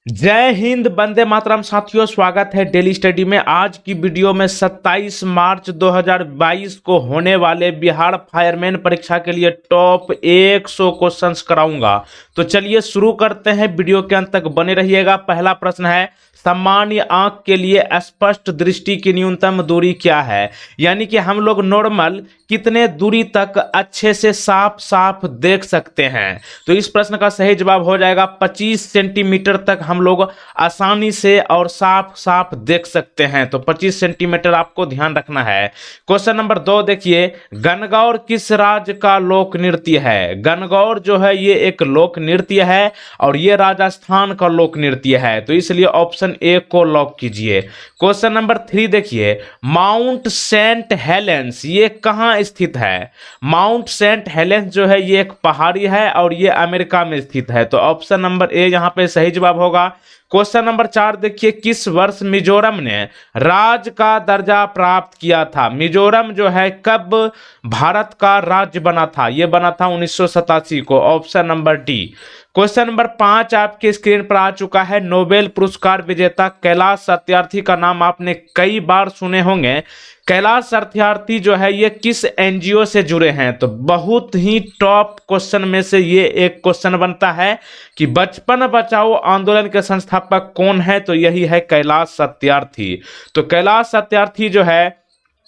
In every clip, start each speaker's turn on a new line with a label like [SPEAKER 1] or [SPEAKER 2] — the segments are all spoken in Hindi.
[SPEAKER 1] जय हिंद, वंदे मातरम। साथियों, स्वागत है डेली स्टडी में। आज की वीडियो में 27 मार्च 2022 को होने वाले बिहार फायरमैन परीक्षा के लिए टॉप 100 क्वेश्चंस कराऊंगा। तो चलिए शुरू करते हैं, वीडियो के अंत तक बने रहिएगा। पहला प्रश्न है, सामान्य आंख के लिए स्पष्ट दृष्टि की न्यूनतम दूरी क्या है? यानी कि हम लोग नॉर्मल कितने दूरी तक अच्छे से साफ साफ देख सकते हैं? तो इस प्रश्न का सही जवाब हो जाएगा 25 सेंटीमीटर तक हम लोग आसानी से और साफ साफ देख सकते हैं। तो 25 सेंटीमीटर आपको ध्यान रखना है। क्वेश्चन नंबर 2 देखिए, गणगौर किस राज्य का लोक नृत्य है? गणगौर जो है ये एक लोक नृत्य है और ये राजस्थान का लोक नृत्य है। तो इसलिए ऑप्शन ए को लॉक कीजिए। क्वेश्चन नंबर 3 देखिए, माउंट सेंट हेलेंस ये कहाँ स्थित है? माउंट सेंट हेलेंस जो है ये एक पहाड़ी है और ये अमेरिका में स्थित है। तो ऑप्शन नंबर ए यहां पे सही जवाब होगा। क्वेश्चन नंबर 4 देखिए, किस वर्ष मिजोरम ने राज्य का दर्जा प्राप्त किया था? मिजोरम जो है कब भारत का राज्य बना था? यह बना था 1987 को। Option number D. Question number 5 आपके स्क्रीन पर आ चुका है। नोबेल पुरस्कार विजेता कैलाश सत्यार्थी का नाम आपने कई बार सुने होंगे। कैलाश सत्यार्थी जो है ये किस एनजीओ से जुड़े हैं? तो बहुत ही टॉप क्वेश्चन में से ये एक क्वेश्चन बनता है कि बचपन बचाओ आंदोलन के संस्थापक कौन है? तो यही है कैलाश सत्यार्थी। तो कैलाश सत्यार्थी जो है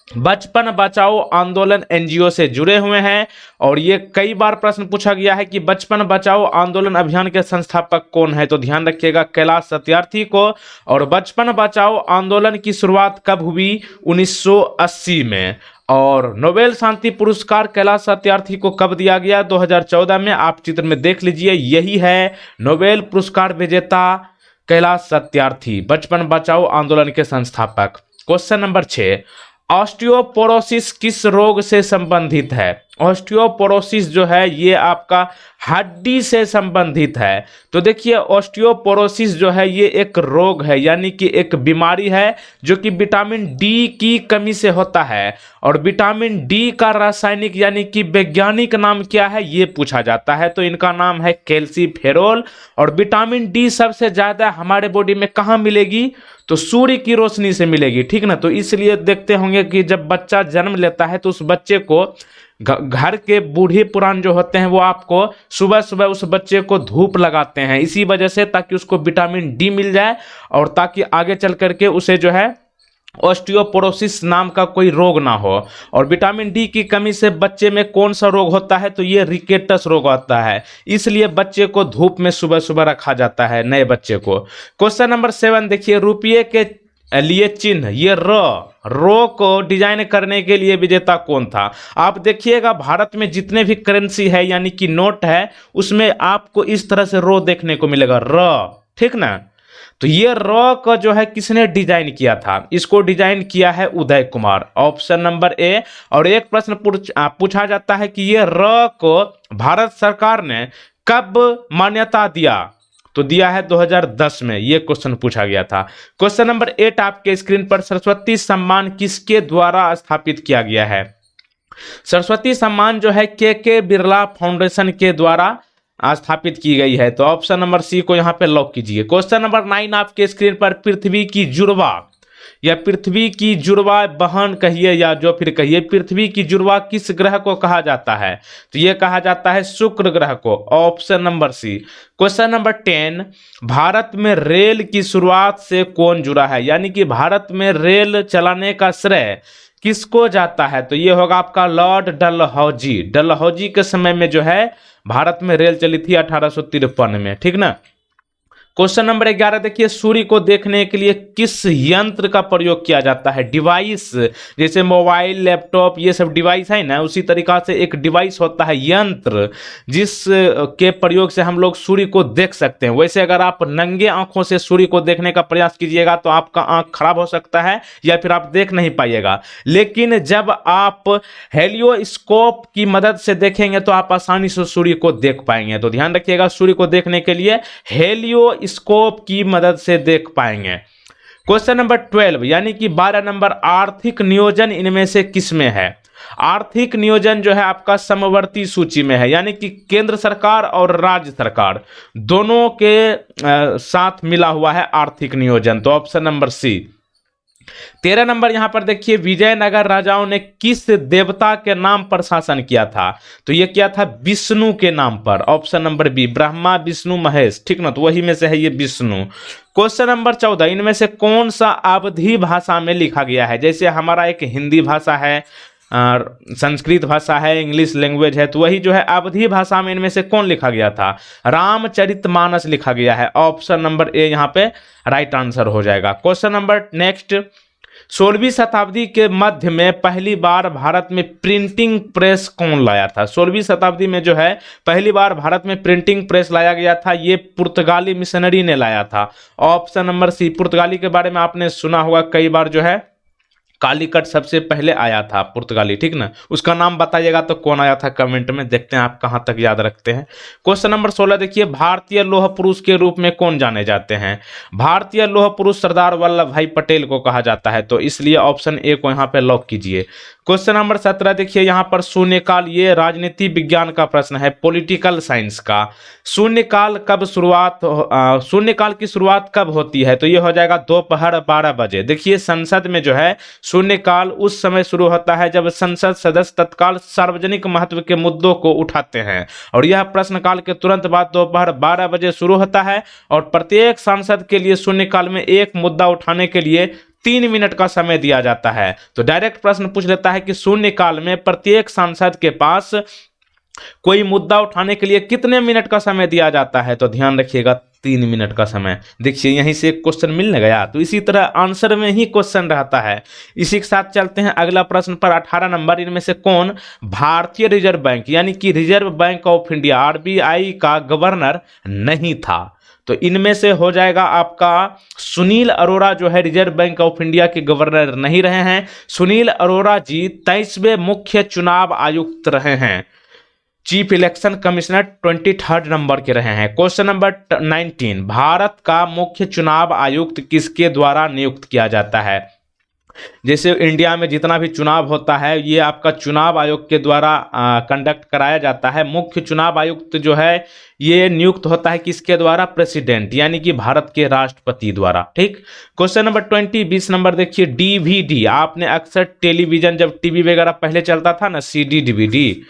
[SPEAKER 1] बचपन बचाओ आंदोलन एनजीओ से जुड़े हुए हैं और ये कई बार प्रश्न पूछा गया है कि बचपन बचाओ आंदोलन अभियान के संस्थापक कौन है? तो ध्यान रखिएगा कैलाश सत्यार्थी को। और बचपन बचाओ आंदोलन की शुरुआत कब हुई? 1980 में। और नोबेल शांति पुरस्कार कैलाश सत्यार्थी को कब दिया गया? 2014 में। आप चित्र में देख लीजिए, यही है नोबेल पुरस्कार विजेता कैलाश सत्यार्थी, बचपन बचाओ आंदोलन के संस्थापक। क्वेश्चन नंबर 6, ऑस्टियोपोरोसिस किस रोग से संबंधित है? ऑस्टियोपोरोसिस जो है ये आपका हड्डी से संबंधित है। तो देखिए, ऑस्टियोपोरोसिस जो है ये एक रोग है, यानी कि एक बीमारी है जो कि विटामिन डी की कमी से होता है। और विटामिन डी का रासायनिक यानी कि वैज्ञानिक नाम क्या है ये पूछा जाता है। तो इनका नाम है कैल्सीफेरोल। और विटामिन डी सबसे ज्यादा हमारे बॉडी में कहाँ मिलेगी? तो सूर्य की रोशनी से मिलेगी, ठीक ना। तो इसलिए देखते होंगे कि जब बच्चा जन्म लेता है तो उस बच्चे को घर के बूढ़े पुरान जो होते हैं वो आपको सुबह सुबह उस बच्चे को धूप लगाते हैं, इसी वजह से, ताकि उसको विटामिन डी मिल जाए और ताकि आगे चल करके उसे जो है ऑस्टियोपोरोसिस नाम का कोई रोग ना हो। और विटामिन डी की कमी से बच्चे में कौन सा रोग होता है? तो ये रिकेटस रोग होता है। इसलिए बच्चे को धूप में सुबह सुबह रखा जाता है, नए बच्चे को। क्वेश्चन नंबर 7 देखिए, रुपये के लिए चिन्ह ये रो को डिजाइन करने के लिए विजेता कौन था? आप देखिएगा भारत में जितने भी करेंसी है यानी कि नोट है उसमें आपको इस तरह से रो देखने को मिलेगा, ठीक ना। तो ये का जो है किसने डिजाइन किया था? इसको डिजाइन किया है Uday Kumar. Option number A. और एक प्रश्न पूछा जाता है कि ये को भारत सरकार ने कब मान्यता दिया? तो दिया है 2010 में। ये क्वेश्चन पूछा गया था। क्वेश्चन नंबर 8 आपके स्क्रीन पर, सरस्वती सम्मान किसके द्वारा स्थापित किया गया है? सरस्वती सम्मान जो है के बिरला फाउंडेशन के द्वारा स्थापित की गई है। तो ऑप्शन नंबर सी को यहां पे लॉक कीजिए। क्वेश्चन नंबर 9 आपके स्क्रीन पर, पृथ्वी की जुड़वा या पृथ्वी की जुड़वा बहन कहिए या जो फिर कहिए, पृथ्वी की जुड़वा किस ग्रह को कहा जाता है? तो यह कहा जाता है शुक्र ग्रह को। Option number C. Question number 10, भारत में रेल की शुरुआत से कौन जुड़ा है? यानी कि भारत में रेल चलाने का श्रेय किसको जाता है? तो यह होगा आपका लॉर्ड डलहौजी। डलहौजी के समय में जो है भारत में रेल चली थी 1853 में, ठीक ना। क्वेश्चन नंबर 11 देखिए, सूर्य को देखने के लिए किस यंत्र का प्रयोग किया जाता है? डिवाइस, जैसे मोबाइल, लैपटॉप, ये सब डिवाइस है ना, उसी तरीका से एक डिवाइस होता है, यंत्र, जिस के प्रयोग से हम लोग सूर्य को देख सकते हैं। वैसे अगर आप नंगे आंखों से सूर्य को देखने का प्रयास कीजिएगा तो आपका आंख खराब हो सकता है या फिर आप देख नहीं पाइएगा। लेकिन जब आप हेलियोस्कोप की मदद से देखेंगे तो आप आसानी से सूर्य को देख पाएंगे। तो ध्यान रखिएगा, सूर्य को देखने के लिए हेलियो स्कोप की मदद से देख पाएंगे। क्वेश्चन नंबर 12 यानी कि 12 नंबर, आर्थिक नियोजन इनमें से किस में है? आर्थिक नियोजन जो है आपका समवर्ती सूची में है, यानी कि केंद्र सरकार और राज्य सरकार दोनों के साथ मिला हुआ है आर्थिक नियोजन, तो ऑप्शन नंबर सी। 13 नंबर यहां पर देखिए, विजयनगर राजाओं ने किस देवता के नाम पर शासन किया था? तो ये किया था विष्णु के नाम पर, option number B, Brahma Vishnu Mahesh, ठीक ना, तो वही में से है ये विष्णु। क्वेश्चन नंबर 14, इनमें से कौन सा अवधी भाषा में लिखा गया है? जैसे हमारा एक हिंदी भाषा है, संस्कृत भाषा है, इंग्लिश लैंग्वेज है, तो वही जो है अवधी भाषा में इनमें से कौन लिखा गया था? रामचरितमानस लिखा गया है, ऑप्शन नंबर ए यहाँ पे राइट आंसर हो जाएगा। क्वेश्चन नंबर नेक्स्ट, 16वीं शताब्दी के मध्य में पहली बार भारत में प्रिंटिंग प्रेस कौन लाया था? 16वीं शताब्दी में जो है पहली बार भारत में प्रिंटिंग प्रेस लाया गया था, ये पुर्तगाली मिशनरी ने लाया था, ऑप्शन नंबर सी। पुर्तगाली के बारे में आपने सुना होगा कई बार, जो है कालीकट सबसे पहले आया था पुर्तगाली, ठीक ना, उसका नाम बताइएगा तो कौन आया था कमेंट में, देखते हैं आप कहां तक याद रखते हैं। क्वेश्चन नंबर 16 देखिए, भारतीय लौह पुरुष के रूप में कौन जाने जाते हैं? भारतीय लौह पुरुष सरदार वल्लभ भाई पटेल को कहा जाता है, तो इसलिए ऑप्शन ए को यहां पे लॉक कीजिए। क्वेश्चन नंबर 17 देखिए, यहां पर शून्यकाल, ये राजनीति विज्ञान का प्रश्न है, पॉलिटिकल साइंस का। शून्यकाल शून्यकाल की शुरुआत कब होती है? तो ये हो जाएगा दोपहर 12 बजे। देखिए संसद में जो है शून्यकाल उस समय शुरू होता है जब संसद सदस्य तत्काल सार्वजनिक महत्व के मुद्दों को उठाते हैं, और यह प्रश्नकाल के तुरंत बाद दोपहर 12 बजे शुरू होता है, और प्रत्येक सांसद के लिए शून्यकाल में एक मुद्दा उठाने के लिए 3 मिनट का समय दिया जाता है। तो डायरेक्ट प्रश्न पूछ लेता है कि शून्यकाल में प्रत्येक सांसद के पास कोई मुद्दा उठाने के लिए कितने मिनट का समय दिया जाता है? तो ध्यान रखिएगा 3 मिनट का समय। देखिए यहीं से एक क्वेश्चन मिलने गया, तो इसी तरह आंसर में ही क्वेश्चन रहता है। इसी के साथ चलते हैं अगला प्रश्न पर, 18 नंबर, इनमें से कौन भारतीय रिजर्व बैंक यानी कि reserve bank of India RBI का गवर्नर नहीं था? तो इनमें से हो जाएगा आपका सुनील अरोड़ा जो है रिजर्व बैंक ऑफ इंडिया के गवर्नर नहीं रहे हैं। सुनील अरोड़ा जी 23वें मुख्य चुनाव आयुक्त रहे हैं, chief election commissioner 23rd number के रहे हैं। क्वेश्चन नंबर 19, भारत का मुख्य चुनाव आयुक्त किसके द्वारा नियुक्त किया जाता है? जैसे इंडिया में जितना भी चुनाव होता है ये आपका चुनाव आयोग के द्वारा कंडक्ट कराया जाता है। मुख्य चुनाव आयुक्त जो है ये नियुक्त होता है किसके द्वारा? प्रेसिडेंट यानी कि भारत के राष्ट्रपति द्वारा, ठीक। क्वेश्चन नंबर 20 नंबर देखिए, डीवीडी, आपने अक्सर टेलीविजन जब टीवी वगैरह पहले चलता था ना, सीडी डीवीडी,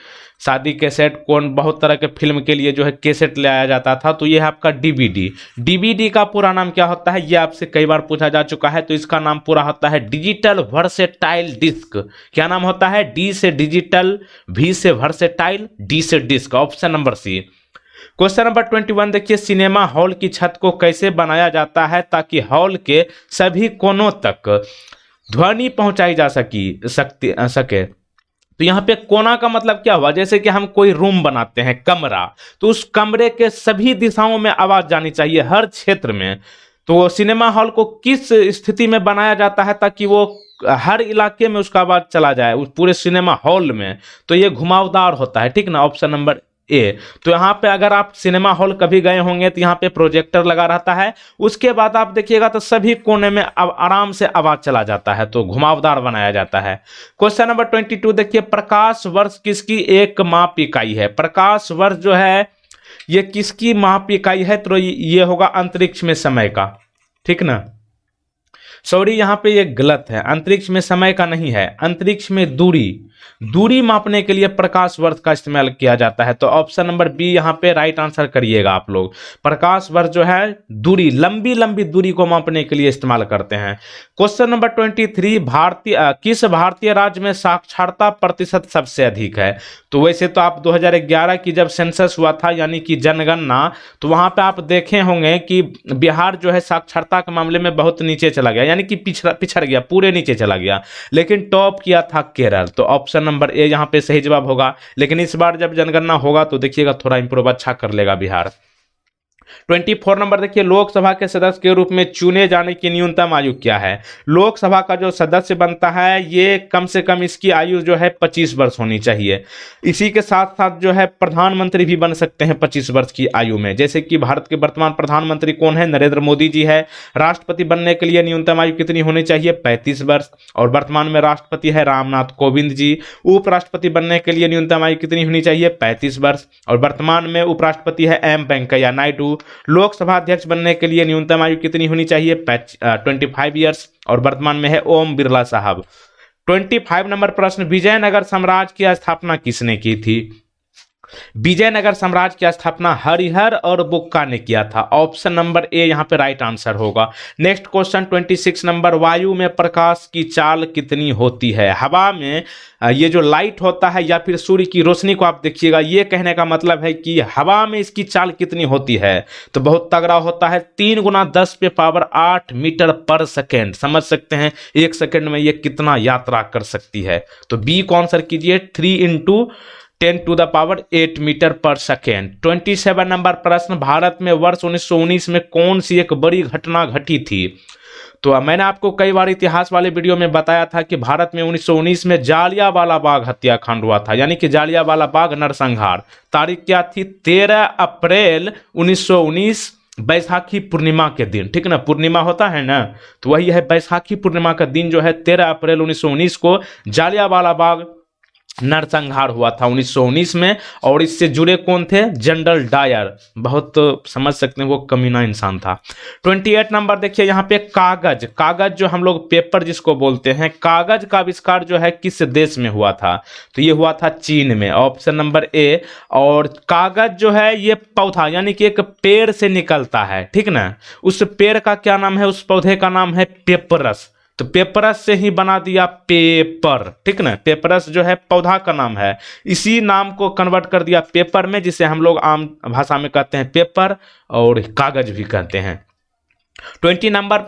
[SPEAKER 1] शादी कैसेट, कौन बहुत तरह के फिल्म के लिए जो है कैसेट ले आया जाता था, तो ये है आपका डीवीडी। डीवीडी का पूरा नाम क्या होता है ये आपसे कई बार पूछा जा चुका है, तो इसका नाम पूरा होता है डिजिटल वर्सेटाइल डिस्क। क्या नाम होता है? डी से डिजिटल, वी से वर्सेटाइल, डी से disc, option number C. Question number 21 देखिए, सिनेमा हॉल की छत को कैसे बनाया जाता है ताकि हॉल के सभी कोनों तक ध्वनि पहुंचाई जा सके? तो यहाँ पे कोना का मतलब क्या हुआ? जैसे कि हम कोई रूम बनाते हैं, कमरा, तो उस कमरे के सभी दिशाओं में आवाज जानी चाहिए, हर क्षेत्र में। तो सिनेमा हॉल को किस स्थिति में बनाया जाता है ताकि वो हर इलाके में उसका आवाज चला जाए, उस पूरे सिनेमा हॉल में? तो ये घुमावदार होता है, ठीक ना, ऑप्शन नंबर ए। तो यहाँ पे अगर आप सिनेमा हॉल कभी गए होंगे तो यहाँ पे प्रोजेक्टर लगा रहता है, उसके बाद आप देखिएगा तो सभी कोने में आराम से आवाज चला जाता है, तो घुमावदार बनाया जाता है। क्वेश्चन नंबर 22 देखिए, प्रकाश वर्ष किसकी एक माप इकाई है? प्रकाश वर्ष जो है ये किसकी माप इकाई है? तो ये होगा अंतरिक्ष में समय का, ठीक ना। सॉरी यहाँ पे ये गलत है, अंतरिक्ष में समय का नहीं है, अंतरिक्ष में दूरी मापने के लिए प्रकाश वर्ष का इस्तेमाल किया जाता है। तो ऑप्शन नंबर बी यहाँ पे राइट आंसर करिएगा आप लोग। प्रकाश वर्ष जो है दूरी, लंबी दूरी को मापने के लिए इस्तेमाल करते हैं। क्वेश्चन नंबर 23, किस भारतीय राज्य में साक्षरता प्रतिशत सबसे अधिक है? तो वैसे तो आप 2011 की जब सेंसस हुआ था यानी कि जनगणना, तो वहां पे आप देखे होंगे कि बिहार जो है साक्षरता के मामले में बहुत नीचे चला गया, यानी कि पिछड़ गया, पूरे नीचे चला गया, लेकिन टॉप किया था केरल। तो ऑप्शन नंबर ए यहाँ पे सही जवाब होगा। लेकिन इस बार जब जनगणना होगा तो देखिएगा थोड़ा इंप्रूव अच्छा कर लेगा बिहार। 24 नंबर देखिए, लोकसभा के सदस्य के रूप में चुने जाने की न्यूनतम आयु क्या है। लोकसभा का जो सदस्य बनता है ये कम से कम इसकी आयु जो है 25 वर्ष होनी चाहिए। इसी के साथ साथ जो है प्रधानमंत्री भी बन सकते हैं 25 वर्ष की आयु में, जैसे कि भारत के वर्तमान प्रधानमंत्री कौन है, नरेंद्र मोदी जी है। राष्ट्रपति बनने के लिए न्यूनतम आयु कितनी होनी चाहिए, 35 वर्ष, और वर्तमान में राष्ट्रपति है रामनाथ कोविंद जी। उपराष्ट्रपति बनने के लिए न्यूनतम आयु कितनी होनी चाहिए, 35 वर्ष, और वर्तमान में उपराष्ट्रपति है एम वेंकैया नायडू। लोकसभा अध्यक्ष बनने के लिए न्यूनतम आयु कितनी होनी चाहिए, 25 ईयर्स, और वर्तमान में है ओम बिरला साहब। 25 नंबर प्रश्न, विजयनगर साम्राज्य की स्थापना किसने की थी। विजयनगर साम्राज्य की स्थापना हरिहर और बुक्का ने किया था। ऑप्शन नंबर ए यहां पे राइट आंसर होगा। नेक्स्ट क्वेश्चन 26 नंबर, वायु में प्रकाश की चाल कितनी होती है। हवा में ये जो लाइट होता है या फिर सूर्य की रोशनी को आप देखिएगा, ये कहने का मतलब है कि हवा में इसकी चाल कितनी होती है, तो बहुत तगड़ा होता है, 3 गुना 10⁸ मीटर पर सेकेंड। समझ सकते हैं 1 सेकेंड में ये कितना यात्रा कर सकती है। तो बी को आंसर कीजिए, 3 × 10⁸ मीटर पर सेकेंड। 27 नंबर प्रश्न, भारत में वर्ष 1919 में कौन सी एक बड़ी घटना घटी थी। तो मैंने आपको कई बार इतिहास वाले वीडियो में बताया था कि भारत में 1919 में जालियांवाला बाग हत्याकांड हुआ था, यानी कि जालियांवाला बाग नरसंहार। तारीख क्या थी, 13 अप्रैल 1919, बैसाखी पूर्णिमा के दिन। ठीक ना, पूर्णिमा होता है ना, तो वही है बैसाखी पूर्णिमा का दिन जो है 13 अप्रैल 1919 को जालियांवाला बाग नरसंहार हुआ था 1919 में। और इससे जुड़े कौन थे, जनरल डायर, बहुत समझ सकते हैं वो कमीना इंसान था। 28 नंबर देखिए, यहाँ पे कागज जो हम लोग पेपर जिसको बोलते हैं, कागज का आविष्कार जो है किस देश में हुआ था, तो ये हुआ था चीन में। Option number A. और कागज जो है ये पौधा यानी कि एक पेड़ से निकलता है, ठीक ना, उस पेड़ का क्या नाम है, उस पौधे का नाम है पेपरस। तो पेपरस से ही बना दिया पेपर, ठीक ना, पेपरस जो है पौधा का नाम है, इसी नाम को कन्वर्ट कर दिया पेपर में, जिसे हम लोग आम भाषा में कहते हैं पेपर और कागज भी कहते हैं। 29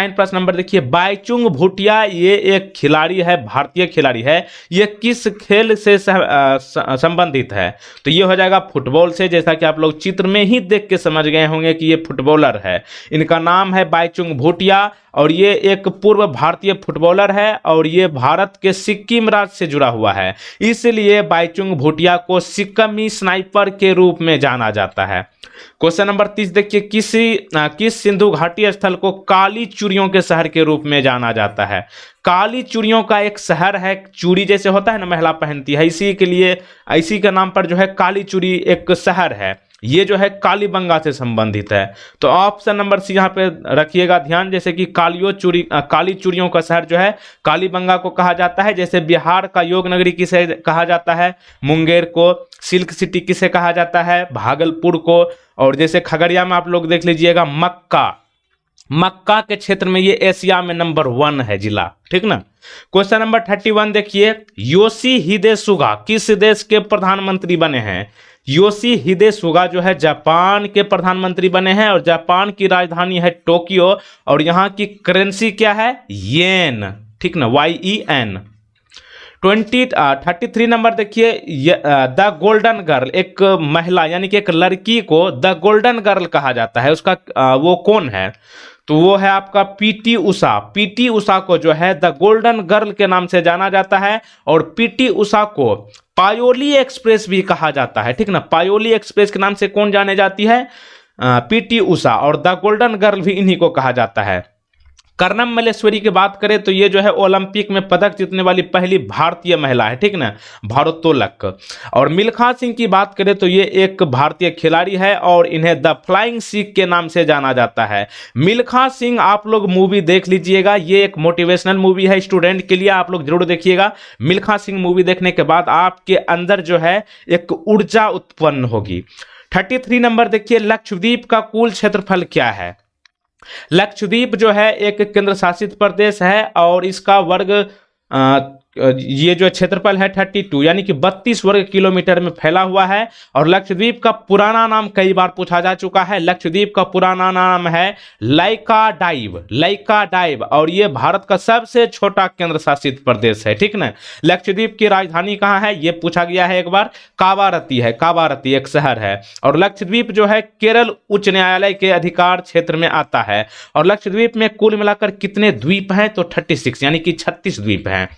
[SPEAKER 1] प्रश्न नंबर देखिए, बाईचुंग भूटिया ये एक खिलाड़ी है, भारतीय खिलाड़ी है, ये किस खेल से संबंधित है। तो ये हो जाएगा फुटबॉल से, जैसा कि आप लोग चित्र में ही देख के समझ गए होंगे कि ये फुटबॉलर है। इनका नाम है बाईचुंग भूटिया और ये एक पूर्व भारतीय फुटबॉलर है और ये भारत के सिक्किम राज्य से जुड़ा हुआ है, इसलिए बाईचुंग भूटिया को सिक्किमी स्नाइपर के रूप में जाना जाता है। क्वेश्चन नंबर 30 देखिए, किस सिंधु घाटी स्थल को काली चूड़ियों के शहर के रूप में जाना जाता है। काली चूड़ियों का एक शहर है, चूड़ी जैसे होता है ना महिला पहनती है, इसी के लिए इसी के नाम पर जो है काली चूड़ी एक शहर है, ये जो है कालीबंगा से संबंधित है। तो ऑप्शन नंबर सी यहाँ पे रखिएगा ध्यान, जैसे कि काली चूड़ियों का शहर जो है कालीबंगा को कहा जाता है। जैसे बिहार का योग नगरी किसे कहा जाता है, मुंगेर को। सिल्क सिटी किसे कहा जाता है, भागलपुर को। और जैसे खगड़िया में आप लोग देख लीजिएगा मक्का के क्षेत्र में ये एशिया में नंबर 1 है जिला, ठीक ना। क्वेश्चन नंबर 31 देखिए, योशिहिदे सुगा किस देश के प्रधानमंत्री बने हैं। योशिहिदे सुगा जो है जापान के प्रधानमंत्री बने हैं और जापान की राजधानी है टोक्यो और यहाँ की करेंसी क्या है, येन, ठीक ना, YEN। 33 नंबर देखिए, द गोल्डन गर्ल, एक महिला यानी कि एक लड़की को द गोल्डन गर्ल कहा जाता है, उसका वो कौन है, तो वो है आपका पीटी उषा। पीटी उषा को जो है द गोल्डन गर्ल के नाम से जाना जाता है और पीटी उषा को पायोली एक्सप्रेस भी कहा जाता है, ठीक ना। पायोली एक्सप्रेस के नाम से कौन जाने जाती है, पीटी उषा, और द गोल्डन गर्ल भी इन्हीं को कहा जाता है। कर्णम मल्लेश्वरी की बात करें तो ये जो है ओलंपिक में पदक जीतने वाली पहली भारतीय महिला है, ठीक ना, भारोत्तोलक। और मिल्खा सिंह की बात करें तो ये एक भारतीय खिलाड़ी है और इन्हें द फ्लाइंग सिख के नाम से जाना जाता है। मिल्खा सिंह आप लोग मूवी देख लीजिएगा, ये एक मोटिवेशनल मूवी है स्टूडेंट के लिए, आप लोग जरूर देखिएगा। मिल्खा सिंह मूवी देखने के बाद आपके अंदर जो है एक ऊर्जा उत्पन्न होगी। 33 नंबर देखिए, लक्षद्वीप का कुल क्षेत्रफल क्या है। लक्षद्वीप जो है एक केंद्र शासित प्रदेश है और इसका वर्ग ये जो क्षेत्रफल है 32 यानी कि 32 वर्ग किलोमीटर में फैला हुआ है। और लक्षद्वीप का पुराना नाम कई बार पूछा जा चुका है। लक्षद्वीप का पुराना नाम है लैकाडाइव और ये भारत का सबसे छोटा केंद्र शासित प्रदेश है, ठीक ना। लक्षद्वीप की राजधानी कहाँ है ये पूछा गया है एक बार, कावारती है, कावारती एक शहर है। और लक्षद्वीप जो है केरल उच्च न्यायालय के अधिकार क्षेत्र में आता है। और लक्षद्वीप में कुल मिलाकर कितने द्वीप हैं तो 36 यानी कि 36 द्वीप हैं।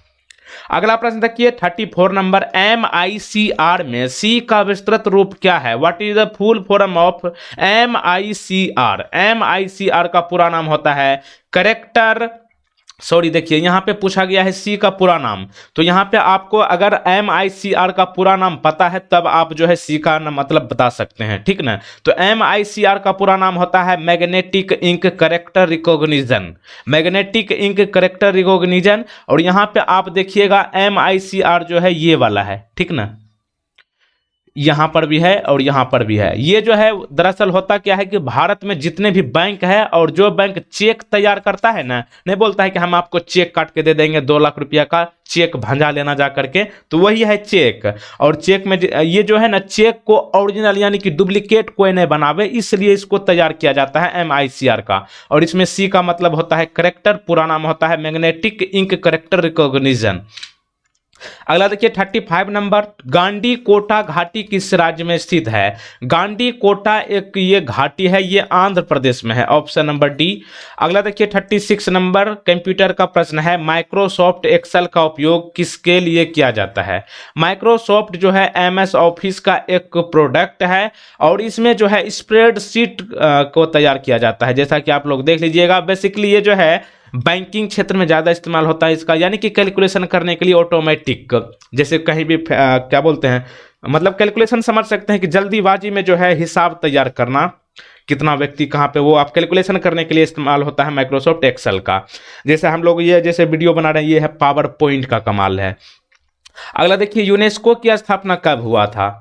[SPEAKER 1] अगला प्रश्न देखिए 34 नंबर, MICR में सी का विस्तृत रूप क्या है? What is the full form of MICR? MICR का पूरा नाम होता है करेक्टर, सॉरी देखिए यहाँ पे पूछा गया है सी का पूरा नाम, तो यहाँ पे आपको अगर MICR का पूरा नाम पता है तब आप जो है सी का मतलब बता सकते हैं, ठीक ना। तो MICR का पूरा नाम होता है magnetic ink character recognition, magnetic ink character recognition. और यहाँ पे आप देखिएगा MICR जो है ये वाला है, ठीक ना, यहाँ पर भी है और यहाँ पर भी है। ये जो है दरअसल होता क्या है कि भारत में जितने भी बैंक है और जो बैंक चेक तैयार करता है ना, नहीं बोलता है कि हम आपको चेक काट के दे देंगे 2 लाख रुपया का, चेक भंजा लेना जा करके, तो वही है चेक। और चेक में ये जो है ना, चेक को ओरिजिनल यानी कि डुप्लीकेट कोई नहीं बनावे, इसलिए इसको तैयार किया जाता है MICR का। और इसमें सी का मतलब होता है करेक्टर, पूरा नाम होता है मैग्नेटिक इंक करेक्टर रिकॉग्निशन। अगला देखिए 35 नंबर, गांडी कोटा घाटी किस राज्य में स्थित है? गांडी कोटा एक ये घाटी है, ये आंध्र प्रदेश में है, ऑप्शन नंबर डी। अगला देखिए 36 नंबर, कंप्यूटर का प्रश्न है, माइक्रोसॉफ्ट एक्सेल का उपयोग किसके लिए किया जाता है? माइक्रोसॉफ्ट जो है MS ऑफिस का एक प्रोडक्ट है और इसमें जो है स्प्रेडशीट को तैयार किया जाता है। जैसा कि आप लोग देख लीजिएगा, बेसिकली ये जो है बैंकिंग क्षेत्र में ज़्यादा इस्तेमाल होता है इसका, यानी कि कैलकुलेशन करने के लिए ऑटोमेटिक, जैसे कहीं भी क्या बोलते हैं, मतलब कैलकुलेशन समझ सकते हैं कि जल्दीबाजी में जो है हिसाब तैयार करना, कितना व्यक्ति कहाँ पे, वो आप कैलकुलेशन करने के लिए इस्तेमाल होता है माइक्रोसॉफ्ट एक्सेल का। जैसे हम लोग ये जैसे वीडियो बना रहे हैं, ये है पावर पॉइंट का कमाल है। अगला देखिए यूनेस्को की स्थापना कब हुआ था?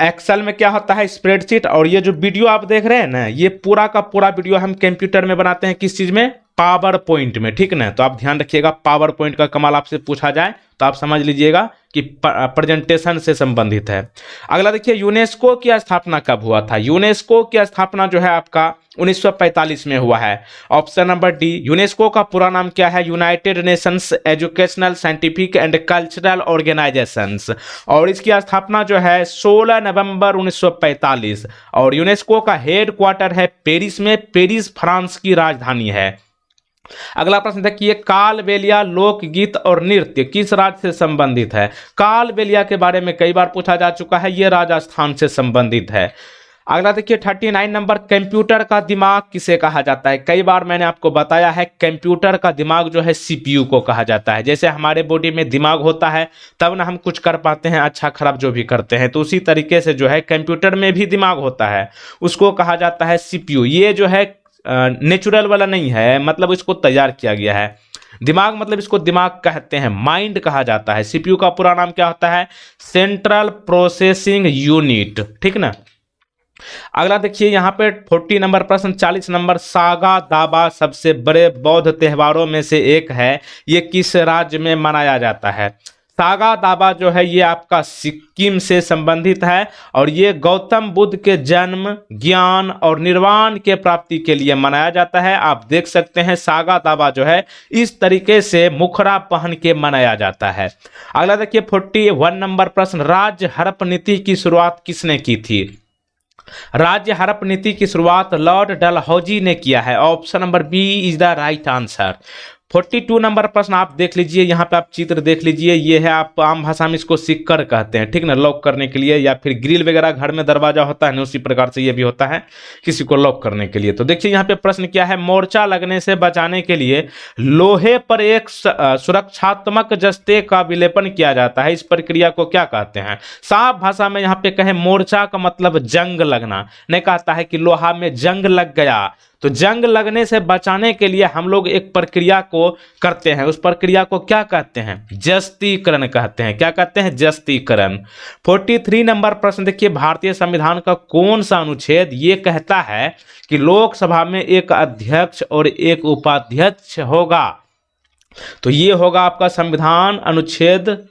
[SPEAKER 1] एक्सेल में क्या होता है स्प्रेडशीट, और ये जो वीडियो आप देख रहे हैं ना, ये पूरा का पूरा वीडियो हम कंप्यूटर में बनाते हैं, किस चीज में? पावर पॉइंट में, ठीक ना। तो आप ध्यान रखिएगा, पावर पॉइंट का कमाल आपसे पूछा जाए तो आप समझ लीजिएगा कि प्रेजेंटेशन से संबंधित है। अगला देखिए यूनेस्को की स्थापना कब हुआ था? यूनेस्को की स्थापना जो है आपका 1945 में हुआ है, ऑप्शन नंबर डी। यूनेस्को का पूरा नाम क्या है? United Nations educational scientific and cultural organisations. और इसकी स्थापना जो है 16 नवंबर 1945। और यूनेस्को का हेड क्वार्टर है पेरिस में, पेरिस फ्रांस की राजधानी है। अगला प्रश्न देखिए, कालबेलिया लोकगीत और नृत्य किस राज्य से संबंधित है? कालबेलिया के बारे में कई बार पूछा जा चुका है, यह राजस्थान से संबंधित है। अगला देखिए 39 नंबर, कंप्यूटर का दिमाग किसे कहा जाता है? कई बार मैंने आपको बताया है, कंप्यूटर का दिमाग जो है CPU को कहा जाता है। जैसे हमारे बॉडी में दिमाग होता है तब ना हम कुछ कर पाते हैं, अच्छा खराब जो भी करते हैं, तो उसी तरीके से जो है कंप्यूटर में भी दिमाग होता है, उसको कहा जाता है CPU। ये जो है नेचुरल वाला नहीं है, मतलब इसको तैयार किया गया है। दिमाग मतलब इसको दिमाग कहते हैं, माइंड कहा जाता है। CPU का पूरा नाम क्या होता है? सेंट्रल प्रोसेसिंग यूनिट, ठीक ना। अगला देखिए यहाँ पे 40 नंबर प्रश्न, 40 नंबर, सागा दावा सबसे बड़े बौद्ध त्योहारों में से एक है, ये किस राज्य में मनाया जाता है? सागा दावा जो है ये आपका सिक्किम से संबंधित है और ये गौतम बुद्ध के जन्म, ज्ञान और निर्वाण के प्राप्ति के लिए मनाया जाता है। आप देख सकते हैं सागा दावा जो है इस तरीके से मुखड़ा पहन के मनाया जाता है। अगला देखिए 41 नंबर प्रश्न, राज्य हड़प नीति की शुरुआत किसने की थी? राज्य हड़प नीति की शुरुआत लॉर्ड डलहौजी ने किया है, option number B is the right answer. 42 नंबर प्रश्न आप देख लीजिए, यहाँ पे आप चित्र देख लीजिए, ये है, आप आम भाषा में इसको सिक्कर कहते हैं, ठीक ना, लॉक करने के लिए, या फिर ग्रिल वगैरह घर में दरवाजा होता है ना, उसी प्रकार से ये भी होता है किसी को लॉक करने के लिए। तो देखिए यहाँ पे प्रश्न क्या है, मोर्चा लगने से बचाने के लिए लोहे पर एक सुरक्षात्मक जस्ते का विलेपन किया जाता है, इस प्रक्रिया को क्या कहते हैं? साफ भाषा में यहाँ पे कहे मोर्चा का मतलब जंग लगना, नहीं कहता है कि लोहा में जंग लग गया, तो जंग लगने से बचाने के लिए हम लोग एक प्रक्रिया को करते हैं, उस प्रक्रिया को क्या कहते हैं? जस्तीकरण कहते हैं। क्या कहते हैं? जस्तीकरण। 43 नंबर प्रश्न देखिए, भारतीय संविधान का कौन सा अनुच्छेद ये कहता है कि लोकसभा में एक अध्यक्ष और एक उपाध्यक्ष होगा? तो ये होगा आपका संविधान अनुच्छेद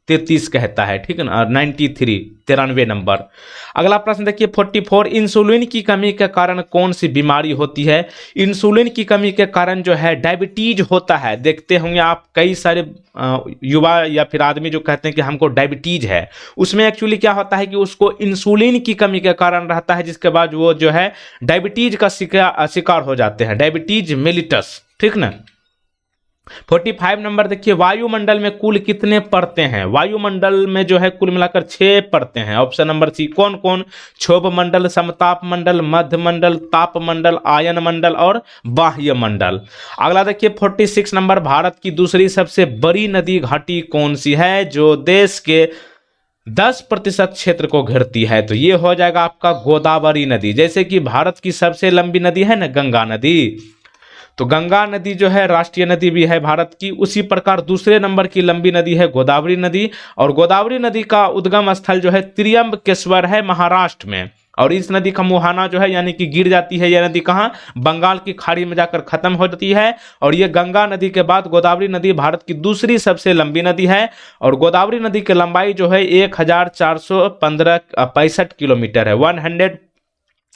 [SPEAKER 1] 33 कहता है, ठीक है ना, 93 नंबर। अगला प्रश्न देखिए 44, इंसुलिन की कमी के कारण कौन सी बीमारी होती है? इंसुलिन की कमी के कारण जो है डायबिटीज होता है। देखते होंगे आप कई सारे युवा या फिर आदमी जो कहते हैं कि हमको डायबिटीज है, उसमें एक्चुअली क्या होता है कि उसको इंसुलिन की कमी के कारण रहता है, जिसके बाद वो जो है डायबिटीज का शिकार हो जाते हैं, डायबिटीज मेलिटस, ठीक ना। 45 नंबर देखिए, वायुमंडल में कुल कितने परतें हैं? वायुमंडल में जो है कुल मिलाकर 6 परतें हैं। ऑप्शन नंबर सी कौन कौन? क्षोभ मंडल, समताप मंडल, मध्य मंडल, ताप मंडल, आयन मंडल और बाह्य मंडल। अगला देखिए 46 नंबर, भारत की दूसरी सबसे बड़ी नदी घाटी कौन सी है जो देश के 10% क्षेत्र को घेरती है? तो ये हो जाएगा आपका गोदावरी नदी। जैसे कि भारत की सबसे लंबी नदी है ना गंगा नदी, तो गंगा नदी जो है राष्ट्रीय नदी भी है भारत की, उसी प्रकार दूसरे नंबर की लंबी नदी है गोदावरी नदी। और गोदावरी नदी का उद्गम स्थल जो है त्र्यंबकेश्वर है महाराष्ट्र में, और इस नदी का मुहाना जो है यानी कि गिर जाती है यह नदी कहाँ? बंगाल की खाड़ी में जाकर खत्म हो जाती है। और ये गंगा नदी के बाद गोदावरी नदी भारत की दूसरी सबसे लंबी नदी है, और गोदावरी नदी की लंबाई जो है 1465 किलोमीटर है,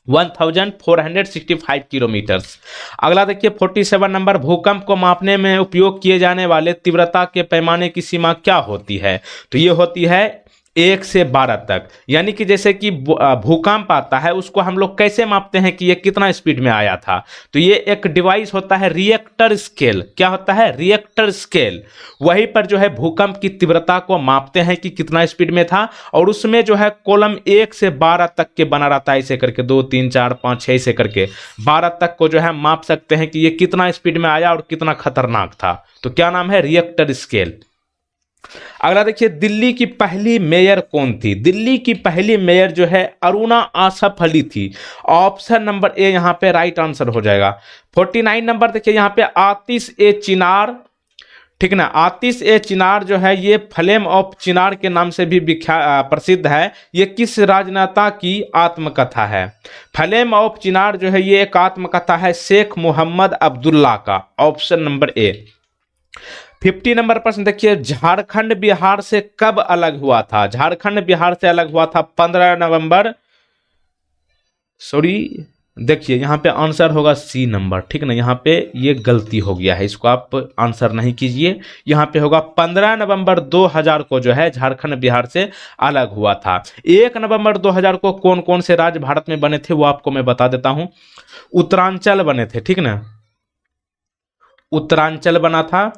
[SPEAKER 1] 1465 किलोमीटर्स। अगला देखिए 47 नंबर, भूकंप को मापने में उपयोग किए जाने वाले तीव्रता के पैमाने की सीमा क्या होती है? तो ये होती है 1 से 12 तक। यानी कि जैसे कि भूकंप आता है उसको हम लोग कैसे मापते हैं कि ये कितना स्पीड में आया था? तो ये एक डिवाइस होता है रिएक्टर स्केल। क्या होता है? Richter scale. वहीं पर जो है भूकंप की तीव्रता को मापते हैं कि कितना स्पीड में था, और उसमें जो है कॉलम 1 से 12 तक के बना रहता है, ऐसे करके 2 3 4 5 6 ऐसे करके 12 तक को जो है माप सकते हैं कि ये कितना स्पीड में आया और कितना खतरनाक था। तो क्या नाम है? Richter scale. अगला देखिए, दिल्ली की पहली मेयर कौन थी? दिल्ली की पहली मेयर जो है अरुणा आसफ अली थी। ऑप्शन नंबर ए यहां पे राइट आंसर हो जाएगा। 49 नंबर देखिए यहां पे आतिश ए चिनार, ठीक ना, आतिश ए चिनार जो है ये फ्लेम ऑफ चिनार के नाम से भी प्रसिद्ध है। ये किस राजनेता की आत्मकथा है? फ्लेम ऑफ चिनार जो है ये एक आत्मकथा है शेख मोहम्मद अब्दुल्ला का। ऑप्शन नंबर ए। 50 नंबर प्रश्न देखिए, झारखंड बिहार से कब अलग हुआ था? झारखंड बिहार से अलग हुआ था 15 नवंबर, सॉरी देखिए यहाँ पे आंसर होगा सी नंबर, ठीक ना, यहाँ पे ये गलती हो गया है, इसको आप आंसर नहीं कीजिए। यहाँ पे होगा 15 नवंबर 2000 को जो है झारखंड बिहार से अलग हुआ था। 1 नवंबर 2000 को कौन कौन से राज्य भारत में बने थे वो आपको मैं बता देता हूं। उत्तरांचल बने थे, ठीक ना, उत्तरांचल बना था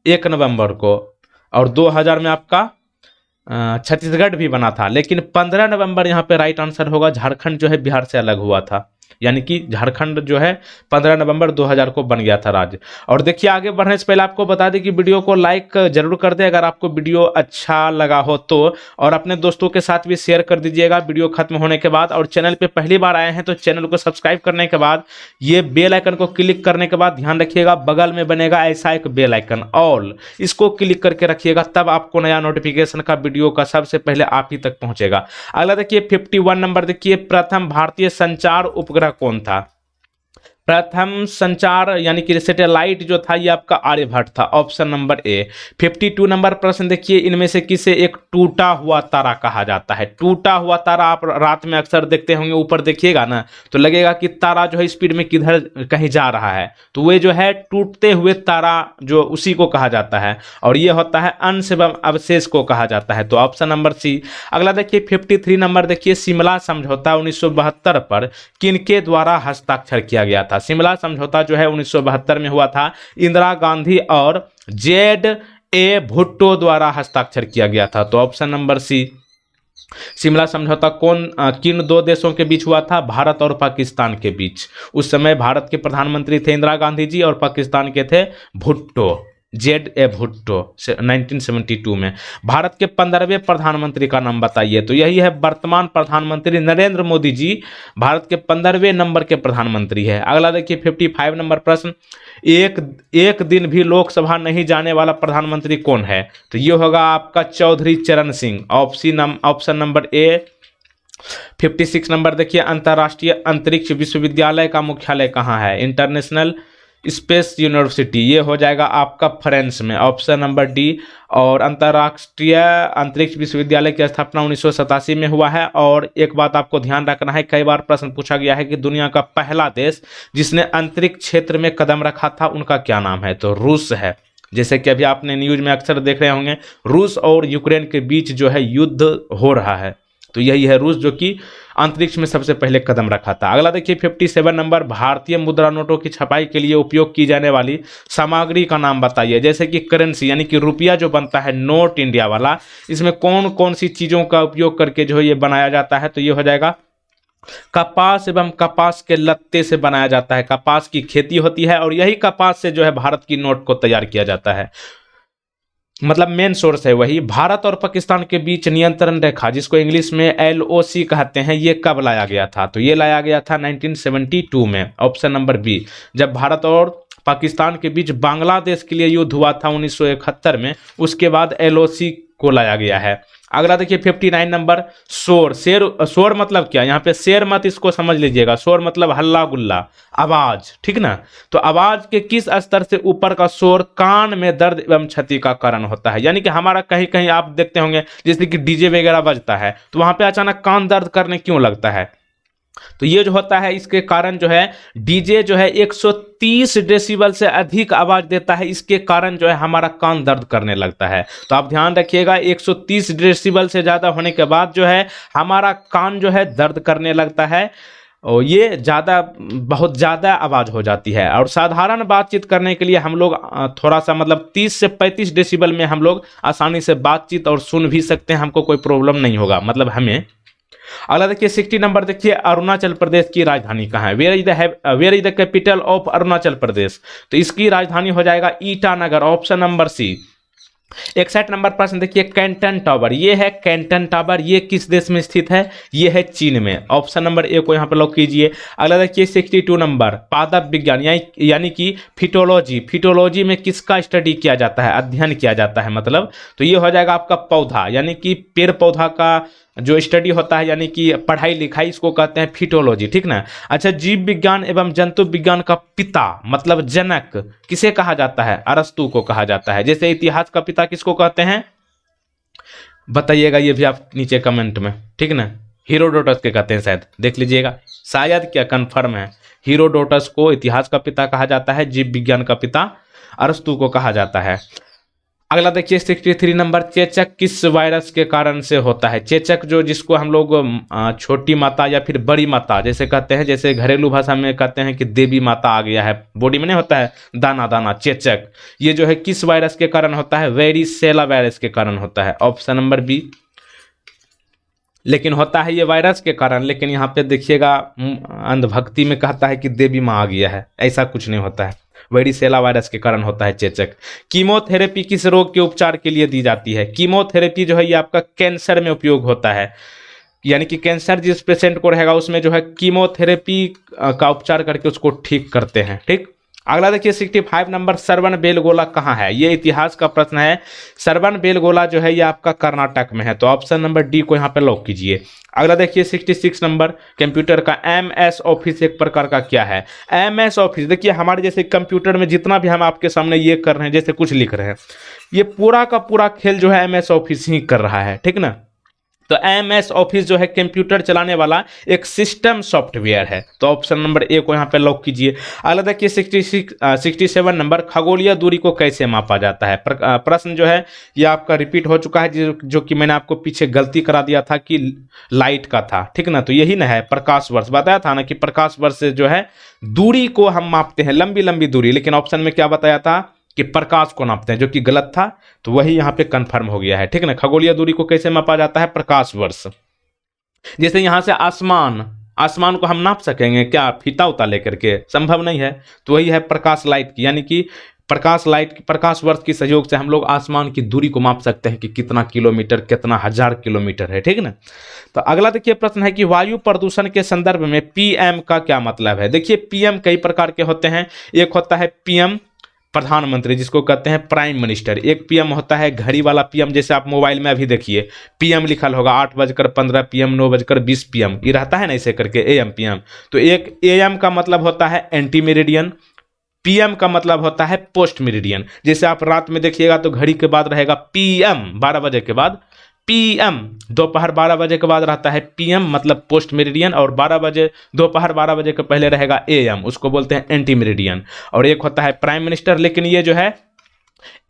[SPEAKER 1] 1 नवंबर को, और 2000 में आपका छत्तीसगढ़ भी बना था। लेकिन 15 नवंबर यहाँ पे राइट आंसर होगा, झारखंड जो है बिहार से अलग हुआ था, यानी कि झारखंड जो है 15 नवंबर 2000 को बन गया था राज्य। और देखिए आगे बढ़ने से पहले आपको बता दें कि वीडियो को लाइक जरूर कर दें अगर आपको वीडियो अच्छा लगा हो तो, और अपने दोस्तों के साथ भी शेयर कर दीजिएगा वीडियो खत्म होने के बाद। और चैनल पे पहली बार आए हैं तो चैनल को सब्सक्राइब करने के बाद ये बेल आइकन को क्लिक करने के बाद ध्यान रखिएगा बगल में बनेगा ऐसा एक बेल आइकन ऑल, इसको क्लिक करके रखिएगा, तब आपको नया नोटिफिकेशन का वीडियो का सबसे पहले आप ही तक पहुंचेगा। अगला देखिए 51 नंबर देखिए, प्रथम भारतीय संचार उपग्रह कौन था? प्रथम संचार यानी कि सैटेलाइट जो था ये आपका आर्यभट्ट था। ऑप्शन नंबर ए। 52 नंबर प्रश्न देखिए, इनमें से किसे एक टूटा हुआ तारा कहा जाता है? टूटा हुआ तारा आप रात में अक्सर देखते होंगे, ऊपर देखिएगा ना तो लगेगा कि तारा जो है स्पीड में किधर कहीं जा रहा है, तो वे जो है टूटते हुए तारा जो उसी को कहा जाता है, और ये होता है अंश एवं अवशेष को कहा जाता है। तो ऑप्शन नंबर सी। अगला देखिए 53 नंबर देखिए, शिमला समझौता 1972 पर किनके द्वारा हस्ताक्षर किया गया था? शिमला समझौता जो है 1972 में हुआ था, इंदिरा गांधी और ZA भुट्टो द्वारा हस्ताक्षर किया गया था। तो ऑप्शन नंबर सी। शिमला समझौता किन 2 देशों के बीच हुआ था? भारत और पाकिस्तान के बीच। उस समय भारत के प्रधानमंत्री थे इंदिरा गांधी जी और पाकिस्तान के थे भुट्टो, ZA भुट्टो। 1972 में। भारत के 15वें प्रधानमंत्री का नाम बताइए? तो यही है वर्तमान प्रधानमंत्री नरेंद्र मोदी जी, भारत के 15वें नंबर के प्रधानमंत्री है। अगला देखिए 55 नंबर प्रश्न, एक दिन भी लोकसभा नहीं जाने वाला प्रधानमंत्री कौन है? तो ये होगा आपका चौधरी चरण सिंह। ऑप्शन नंबर ए। 56 नंबर देखिए, अंतर्राष्ट्रीय अंतरिक्ष विश्वविद्यालय का मुख्यालय कहाँ है? इंटरनेशनल स्पेस यूनिवर्सिटी, ये हो जाएगा आपका फ्रांस में, ऑप्शन नंबर डी। और अंतर्राष्ट्रीय अंतरिक्ष विश्वविद्यालय की स्थापना 1987 में हुआ है। और एक बात आपको ध्यान रखना है, कई बार प्रश्न पूछा गया है कि दुनिया का पहला देश जिसने अंतरिक्ष क्षेत्र में कदम रखा था उनका क्या नाम है, तो रूस है। जैसे कि अभी आपने न्यूज में अक्सर देख रहे होंगे, रूस और यूक्रेन के बीच जो है युद्ध हो रहा है, तो यही है रूस जो कि अंतरिक्ष में सबसे पहले कदम रखा था। अगला देखिए 57 नंबर, भारतीय मुद्रा नोटों की छपाई के लिए उपयोग की जाने वाली सामग्री का नाम बताइए। जैसे कि करेंसी यानी कि रुपया जो बनता है नोट इंडिया वाला, इसमें कौन कौन सी चीज़ों का उपयोग करके जो है ये बनाया जाता है, तो ये हो जाएगा कपास एवं कपास के लत्ते से बनाया जाता है। कपास की खेती होती है और यही कपास से जो है भारत की नोट को तैयार किया जाता है, मतलब मेन सोर्स है वही। भारत और पाकिस्तान के बीच नियंत्रण रेखा, जिसको इंग्लिश में LOC कहते हैं, ये कब लाया गया था, तो ये लाया गया था 1972 में, ऑप्शन नंबर बी। जब भारत और पाकिस्तान के बीच बांग्लादेश के लिए युद्ध हुआ था 1971 में, उसके बाद LOC को लाया गया है। अगला देखिए 59 नंबर, शोर। शोर मतलब क्या, यहाँ पे शेर मत इसको समझ लीजिएगा, शोर मतलब हल्ला गुल्ला, आवाज, ठीक ना। तो आवाज के किस स्तर से ऊपर का शोर कान में दर्द एवं क्षति का कारण होता है। यानी कि हमारा कहीं कहीं आप देखते होंगे जैसे कि डीजे वगैरह बजता है तो वहां पे अचानक कान दर्द करने क्यों लगता है, तो ये जो होता है इसके कारण जो है डीजे जो है 130 डेसिबल से अधिक आवाज देता है, इसके कारण जो है हमारा कान दर्द करने लगता है। तो आप ध्यान रखिएगा 130 डेसिबल से ज़्यादा होने के बाद जो है हमारा कान जो है दर्द करने लगता है और ये बहुत ज़्यादा आवाज़ हो जाती है। और साधारण बातचीत करने के लिए हम लोग थोड़ा सा मतलब 30 से 35 डेसिबल में हम लोग आसानी से बातचीत और सुन भी सकते हैं, हमको कोई प्रॉब्लम नहीं होगा, मतलब हमें। अगला देखिए 60 नंबर, देखिए अरुणाचल प्रदेश की राजधानी कहाँ है, where is the capital of Arunachal Pradesh, तो इसकी राजधानी हो जाएगा ईटानगर, ऑप्शन नंबर सी। 61 नंबर प्रश्न देखिए कैंटन टावर, ये है कैंटन टावर, ये किस देश में स्थित है, ये है चीन में, ऑप्शन नंबर ए को यहाँ पर लॉक कीजिए। अगला देखिए 62 नंबर, पादप विज्ञान यानी कि फिटोलॉजी में किसका स्टडी किया जाता है, अध्ययन किया जाता है मतलब, तो ये हो जाएगा आपका पौधा यानी कि पेड़ पौधा का जो स्टडी होता है यानी कि पढ़ाई लिखाई, इसको कहते हैं फिटोलॉजी, ठीक ना। अच्छा, जीव विज्ञान एवं जंतु विज्ञान का पिता मतलब जनक किसे कहा जाता है, अरस्तु को कहा जाता है। जैसे इतिहास का पिता किसको कहते हैं, बताइएगा ये भी आप नीचे कमेंट में, ठीक ना। हीरोडोटस के कहते हैं, शायद देख लीजिएगा, शायद क्या कंफर्म है, हीरोडोटस को इतिहास का पिता कहा जाता है, जीव विज्ञान का पिता अरस्तु को कहा जाता है। अगला देखिए 63 नंबर, चेचक किस वायरस के कारण से होता है। चेचक जो जिसको हम लोग छोटी माता या फिर बड़ी माता जैसे कहते हैं, जैसे घरेलू भाषा में कहते हैं कि देवी माता आ गया है, बॉडी में नहीं होता है दाना दाना, चेचक, ये जो है किस वायरस के कारण होता है, वेरिसेला वायरस के कारण होता है, ऑप्शन नंबर बी। लेकिन होता है ये वायरस के कारण, लेकिन यहाँ पे देखिएगा अंधभक्ति में कहता है कि देवी माँ आ गया है, ऐसा कुछ नहीं होता है, वेरिसेला वायरस के कारण होता है चेचक। कीमोथेरेपी किस रोग के उपचार के लिए दी जाती है। कीमोथेरेपी जो है ये आपका कैंसर में उपयोग होता है, यानी कि कैंसर जिस पेशेंट को रहेगा उसमें जो है कीमोथेरेपी का उपचार करके उसको ठीक करते हैं, ठीक। अगला देखिए 65 नंबर, सरवन बेलगोला कहाँ है, ये इतिहास का प्रश्न है। सरवन बेलगोला जो है ये आपका कर्नाटक में है, तो ऑप्शन नंबर डी को यहाँ पे लॉक कीजिए। अगला देखिए 66 नंबर, कंप्यूटर का MS ऑफिस एक प्रकार का क्या है। MS ऑफिस देखिए हमारे जैसे कंप्यूटर में जितना भी हम आपके सामने ये कर रहे हैं, जैसे कुछ लिख रहे हैं, ये पूरा का पूरा खेल जो है MS ऑफिस ही कर रहा है, ठीक ना। तो MS ऑफिस जो है कंप्यूटर चलाने वाला एक सिस्टम सॉफ्टवेयर है, तो ऑप्शन नंबर ए को यहाँ पे लॉक कीजिए। अगला देखिए 67 नंबर, खगोलीय दूरी को कैसे मापा जाता है। प्रश्न जो है ये आपका रिपीट हो चुका है, जो कि मैंने आपको पीछे गलती करा दिया था कि लाइट का था, ठीक ना। तो यही ना है प्रकाश वर्ष, बताया था ना कि प्रकाश वर्ष से जो है दूरी को हम मापते हैं, लंबी लंबी दूरी, लेकिन ऑप्शन में क्या बताया था कि प्रकाश को नापते हैं, जो कि गलत था, तो वही यहाँ पे कंफर्म हो गया है, ठीक ना। खगोलीय दूरी को कैसे मापा जाता है, प्रकाश वर्ष। जैसे यहाँ से आसमान को हम नाप सकेंगे क्या, फीता उता लेकर के, संभव नहीं है, तो वही है प्रकाश लाइट की, यानी कि प्रकाश वर्ष की सहयोग से हम लोग आसमान की दूरी को माप सकते हैं कि कितना किलोमीटर, कितना हजार किलोमीटर है, ठीक ना। तो अगला देखिए प्रश्न है कि वायु प्रदूषण के संदर्भ में PM का क्या मतलब है। देखिए PM कई प्रकार के होते हैं, एक होता है PM प्रधानमंत्री जिसको कहते हैं प्राइम मिनिस्टर, एक PM होता है घड़ी वाला PM, जैसे आप मोबाइल में अभी देखिए PM लिखल होगा 8:15 PM, 9:20 PM, ये रहता है ना ऐसे करके AM PM। तो एक AM का मतलब होता है एंटी मेरिडियन, पीएम का मतलब होता है पोस्ट मेरिडियन। जैसे आप रात में देखिएगा तो घड़ी के बाद रहेगा पीएम 12 बजे के बाद पीएम, दोपहर 12 बजे के बाद रहता है पीएम मतलब पोस्ट मेरिडियन, और 12 बजे दोपहर 12 बजे के पहले रहेगा एएम, उसको बोलते हैं एंटी मेरिडियन। और एक होता है प्राइम मिनिस्टर, लेकिन ये जो है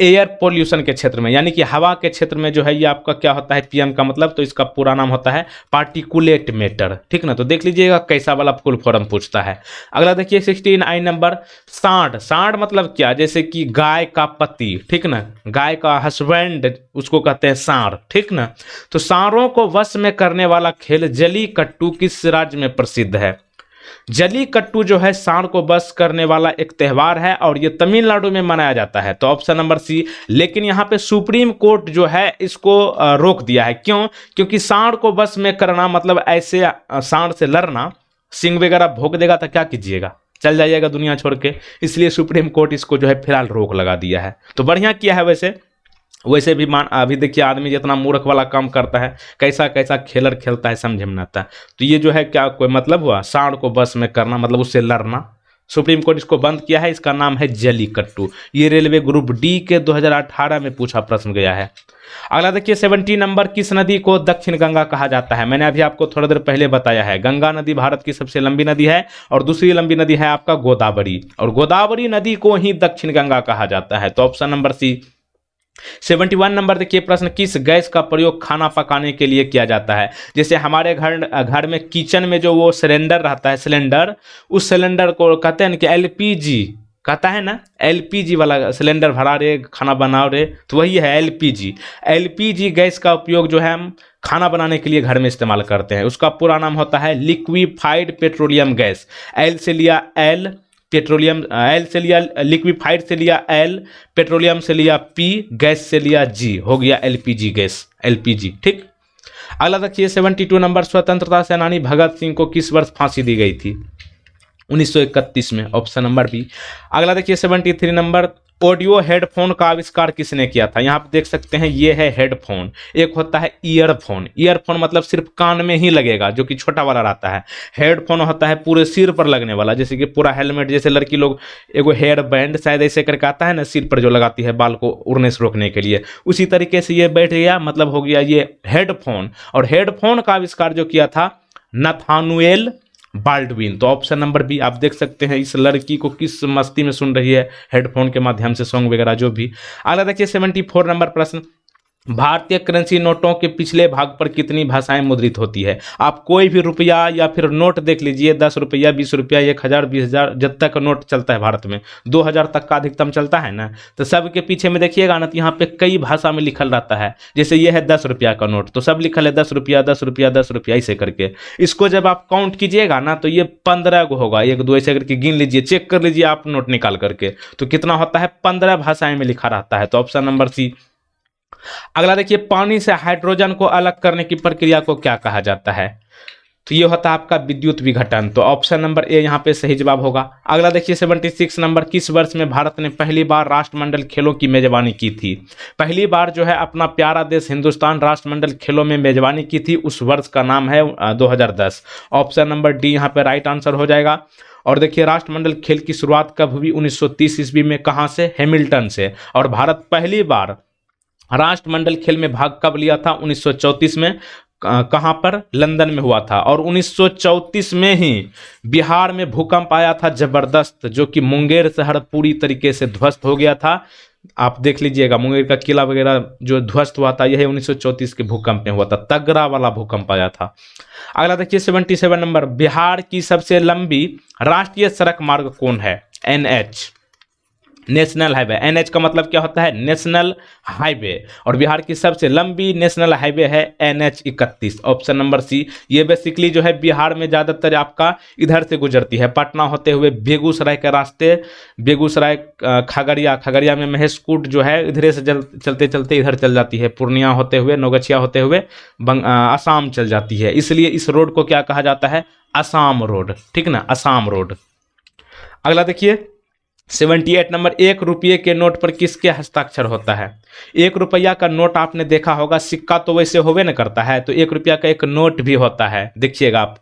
[SPEAKER 1] एयर पोल्यूशन के क्षेत्र में यानी कि हवा के क्षेत्र में जो है ये आपका क्या होता है पीएम का मतलब, तो इसका पूरा नाम होता है पार्टिकुलेट मैटर, ठीक ना। तो देख लीजिएगा कैसा वाला फुल फॉर्म पूछता है। अगला देखिए 69 नंबर सांड। सांड मतलब क्या, जैसे कि गाय का पति, ठीक ना, गाय का हस्बैंड उसको कहते हैं सांड, ठीक ना। तो सांडों को वश में करने वाला खेल जलीकट्टू किस राज्य में प्रसिद्ध है। जलीकट्टू जो है सांड को बस करने वाला एक त्यौहार है और ये तमिलनाडु में मनाया जाता है, तो ऑप्शन नंबर सी। लेकिन यहाँ पे सुप्रीम कोर्ट जो है इसको रोक दिया है, क्यों? क्योंकि सांड को बस में करना मतलब ऐसे सांड से लड़ना, सिंग वगैरह भोग देगा तो क्या कीजिएगा, चल जाइएगा दुनिया छोड़ के, इसलिए सुप्रीम कोर्ट इसको जो है फिलहाल रोक लगा दिया है। तो बढ़िया किया है। वैसे भी अभी देखिए आदमी जितना मूर्ख वाला काम करता है, कैसा कैसा खेलर खेलता है, समझ में आता है। तो ये जो है क्या कोई मतलब हुआ, सांड को बस में करना मतलब उससे लड़ना। सुप्रीम कोर्ट इसको बंद किया है, इसका नाम है जलीकट्टू। ये रेलवे ग्रुप डी के 2018 में पूछा प्रश्न गया है। अगला देखिए 70 नंबर, किस नदी को दक्षिण गंगा कहा जाता है। मैंने अभी आपको थोड़ा देर पहले बताया है, गंगा नदी भारत की सबसे लंबी नदी है और दूसरी लंबी नदी है आपका गोदावरी, और गोदावरी नदी को ही दक्षिण गंगा कहा जाता है, तो ऑप्शन नंबर सी। 71 नंबर देखिए प्रश्न, किस गैस का प्रयोग खाना पकाने के लिए किया जाता है। जैसे हमारे घर में किचन में जो वो सिलेंडर रहता है, सिलेंडर, उस सिलेंडर को कहते हैं कि एलपीजी कहता है ना, एलपीजी वाला सिलेंडर भरा रे खाना बनाओ रे, तो वही है एलपीजी। एलपीजी गैस का उपयोग जो है हम खाना बनाने के लिए घर में इस्तेमाल करते हैं। उसका पूरा नाम होता है लिक्विफाइड पेट्रोलियम गैस। एल से लिया एल, पेट्रोलियम, एल से लिया लिक्विफाइड से लिया एल, पेट्रोलियम से लिया पी, गैस से लिया जी, हो गया एलपीजी गैस, एलपीजी, ठीक। अगला देखिए 72 नंबर, स्वतंत्रता सेनानी भगत सिंह को किस वर्ष फांसी दी गई थी। 1931 में, ऑप्शन नंबर बी। अगला देखिए 73 नंबर, ऑडियो हेडफोन का आविष्कार किसने किया था। यहाँ पे देख सकते हैं ये है हेडफोन, एक होता है ईयरफोन। ईयरफोन मतलब सिर्फ कान में ही लगेगा, जो कि छोटा वाला रहता है। हेडफोन होता है पूरे सिर पर लगने वाला, जैसे कि पूरा हेलमेट, जैसे लड़की लोग एगो हेयर बैंड शायद ऐसे करके आता है ना सिर पर, जो लगाती है बाल को उड़ने से रोकने के लिए, उसी तरीके से ये बैठ गया, मतलब हो गया ये हेडफोन। और हेडफोन का आविष्कार जो किया था नाथानुएल बाल्डविन, तो ऑप्शन नंबर बी। आप देख सकते हैं इस लड़की को किस मस्ती में सुन रही है हेडफोन के माध्यम से सॉन्ग वगैरह जो भी। अगला देखिए 74 नंबर प्रश्न, भारतीय करेंसी नोटों के पिछले भाग पर कितनी भाषाएं मुद्रित होती है। आप कोई भी रुपया या फिर नोट देख लीजिए, 10 रुपया, 20 रुपया, 1000, 20,000, जब तक नोट चलता है भारत में, 2000 तक का अधिकतम चलता है ना, तो सब के पीछे में देखिएगा ना, तो यहाँ पे कई भाषा में लिखल रहता है। जैसे ये है 10 रुपया का नोट, तो सब लिखल है 10 रुपया, 10 रुपया, 10 रुपया, ऐसे करके। इसको जब आप काउंट कीजिएगा ना, तो ये 15 गो होगा, 1 2 ऐसे करके गिन लीजिए, चेक कर लीजिए आप नोट निकाल करके, तो कितना होता है, 15 भाषाएं में लिखा रहता है, तो ऑप्शन नंबर सी। अगला देखिए, पानी से हाइड्रोजन को अलग करने की प्रक्रिया को क्या कहा जाता है। तो ये होता है आपका विद्युत विघटन, तो ऑप्शन नंबर ए यहाँ पे सही जवाब होगा। अगला देखिए 76 नंबर, किस वर्ष में भारत ने पहली बार राष्ट्रमंडल खेलों की मेजबानी की थी। पहली बार जो है अपना प्यारा देश हिंदुस्तान राष्ट्रमंडल खेलों में मेजबानी की थी, उस वर्ष का नाम है 2010। ऑप्शन नंबर डी यहाँ पे राइट आंसर हो जाएगा। और देखिए राष्ट्रमंडल खेल की शुरुआत कब हुई, 1930 ईस्वी में, कहाँ से, हैमिल्टन से। और भारत पहली बार राष्ट्रमंडल खेल में भाग कब लिया था, 1934 में, कहाँ पर, लंदन में हुआ था। और 1934 में ही बिहार में भूकंप आया था जबरदस्त, जो कि मुंगेर शहर पूरी तरीके से ध्वस्त हो गया था। आप देख लीजिएगा मुंगेर का किला वगैरह जो ध्वस्त हुआ था, यही 1934 के भूकंप में हुआ था, तगड़ा वाला भूकंप आया था। अगला देखिए 77 नंबर, बिहार की सबसे लंबी राष्ट्रीय सड़क मार्ग कौन है। NH, national highway. NH का मतलब क्या होता है, नेशनल हाईवे। और बिहार की सबसे लंबी नेशनल हाईवे है NH 31, ऑप्शन नंबर सी। ये बेसिकली जो है बिहार में ज़्यादातर आपका इधर से गुजरती है, पटना होते हुए बेगूसराय के रास्ते, बेगूसराय, खगड़िया में महेशकूट जो है इधरे से चलते चलते इधर चल जाती है, पूर्णिया होते हुए, नौगछिया होते हुए असम चल जाती है, इसलिए इस रोड को क्या कहा जाता है, असम रोड, ठीक ना, असम रोड। अगला देखिए 78 नंबर, 1 रुपये के नोट पर किसके हस्ताक्षर होता है? 1 रुपया का नोट आपने देखा होगा, सिक्का तो वैसे होवे न करता है, तो 1 रुपया का एक नोट भी होता है, देखिएगा आप।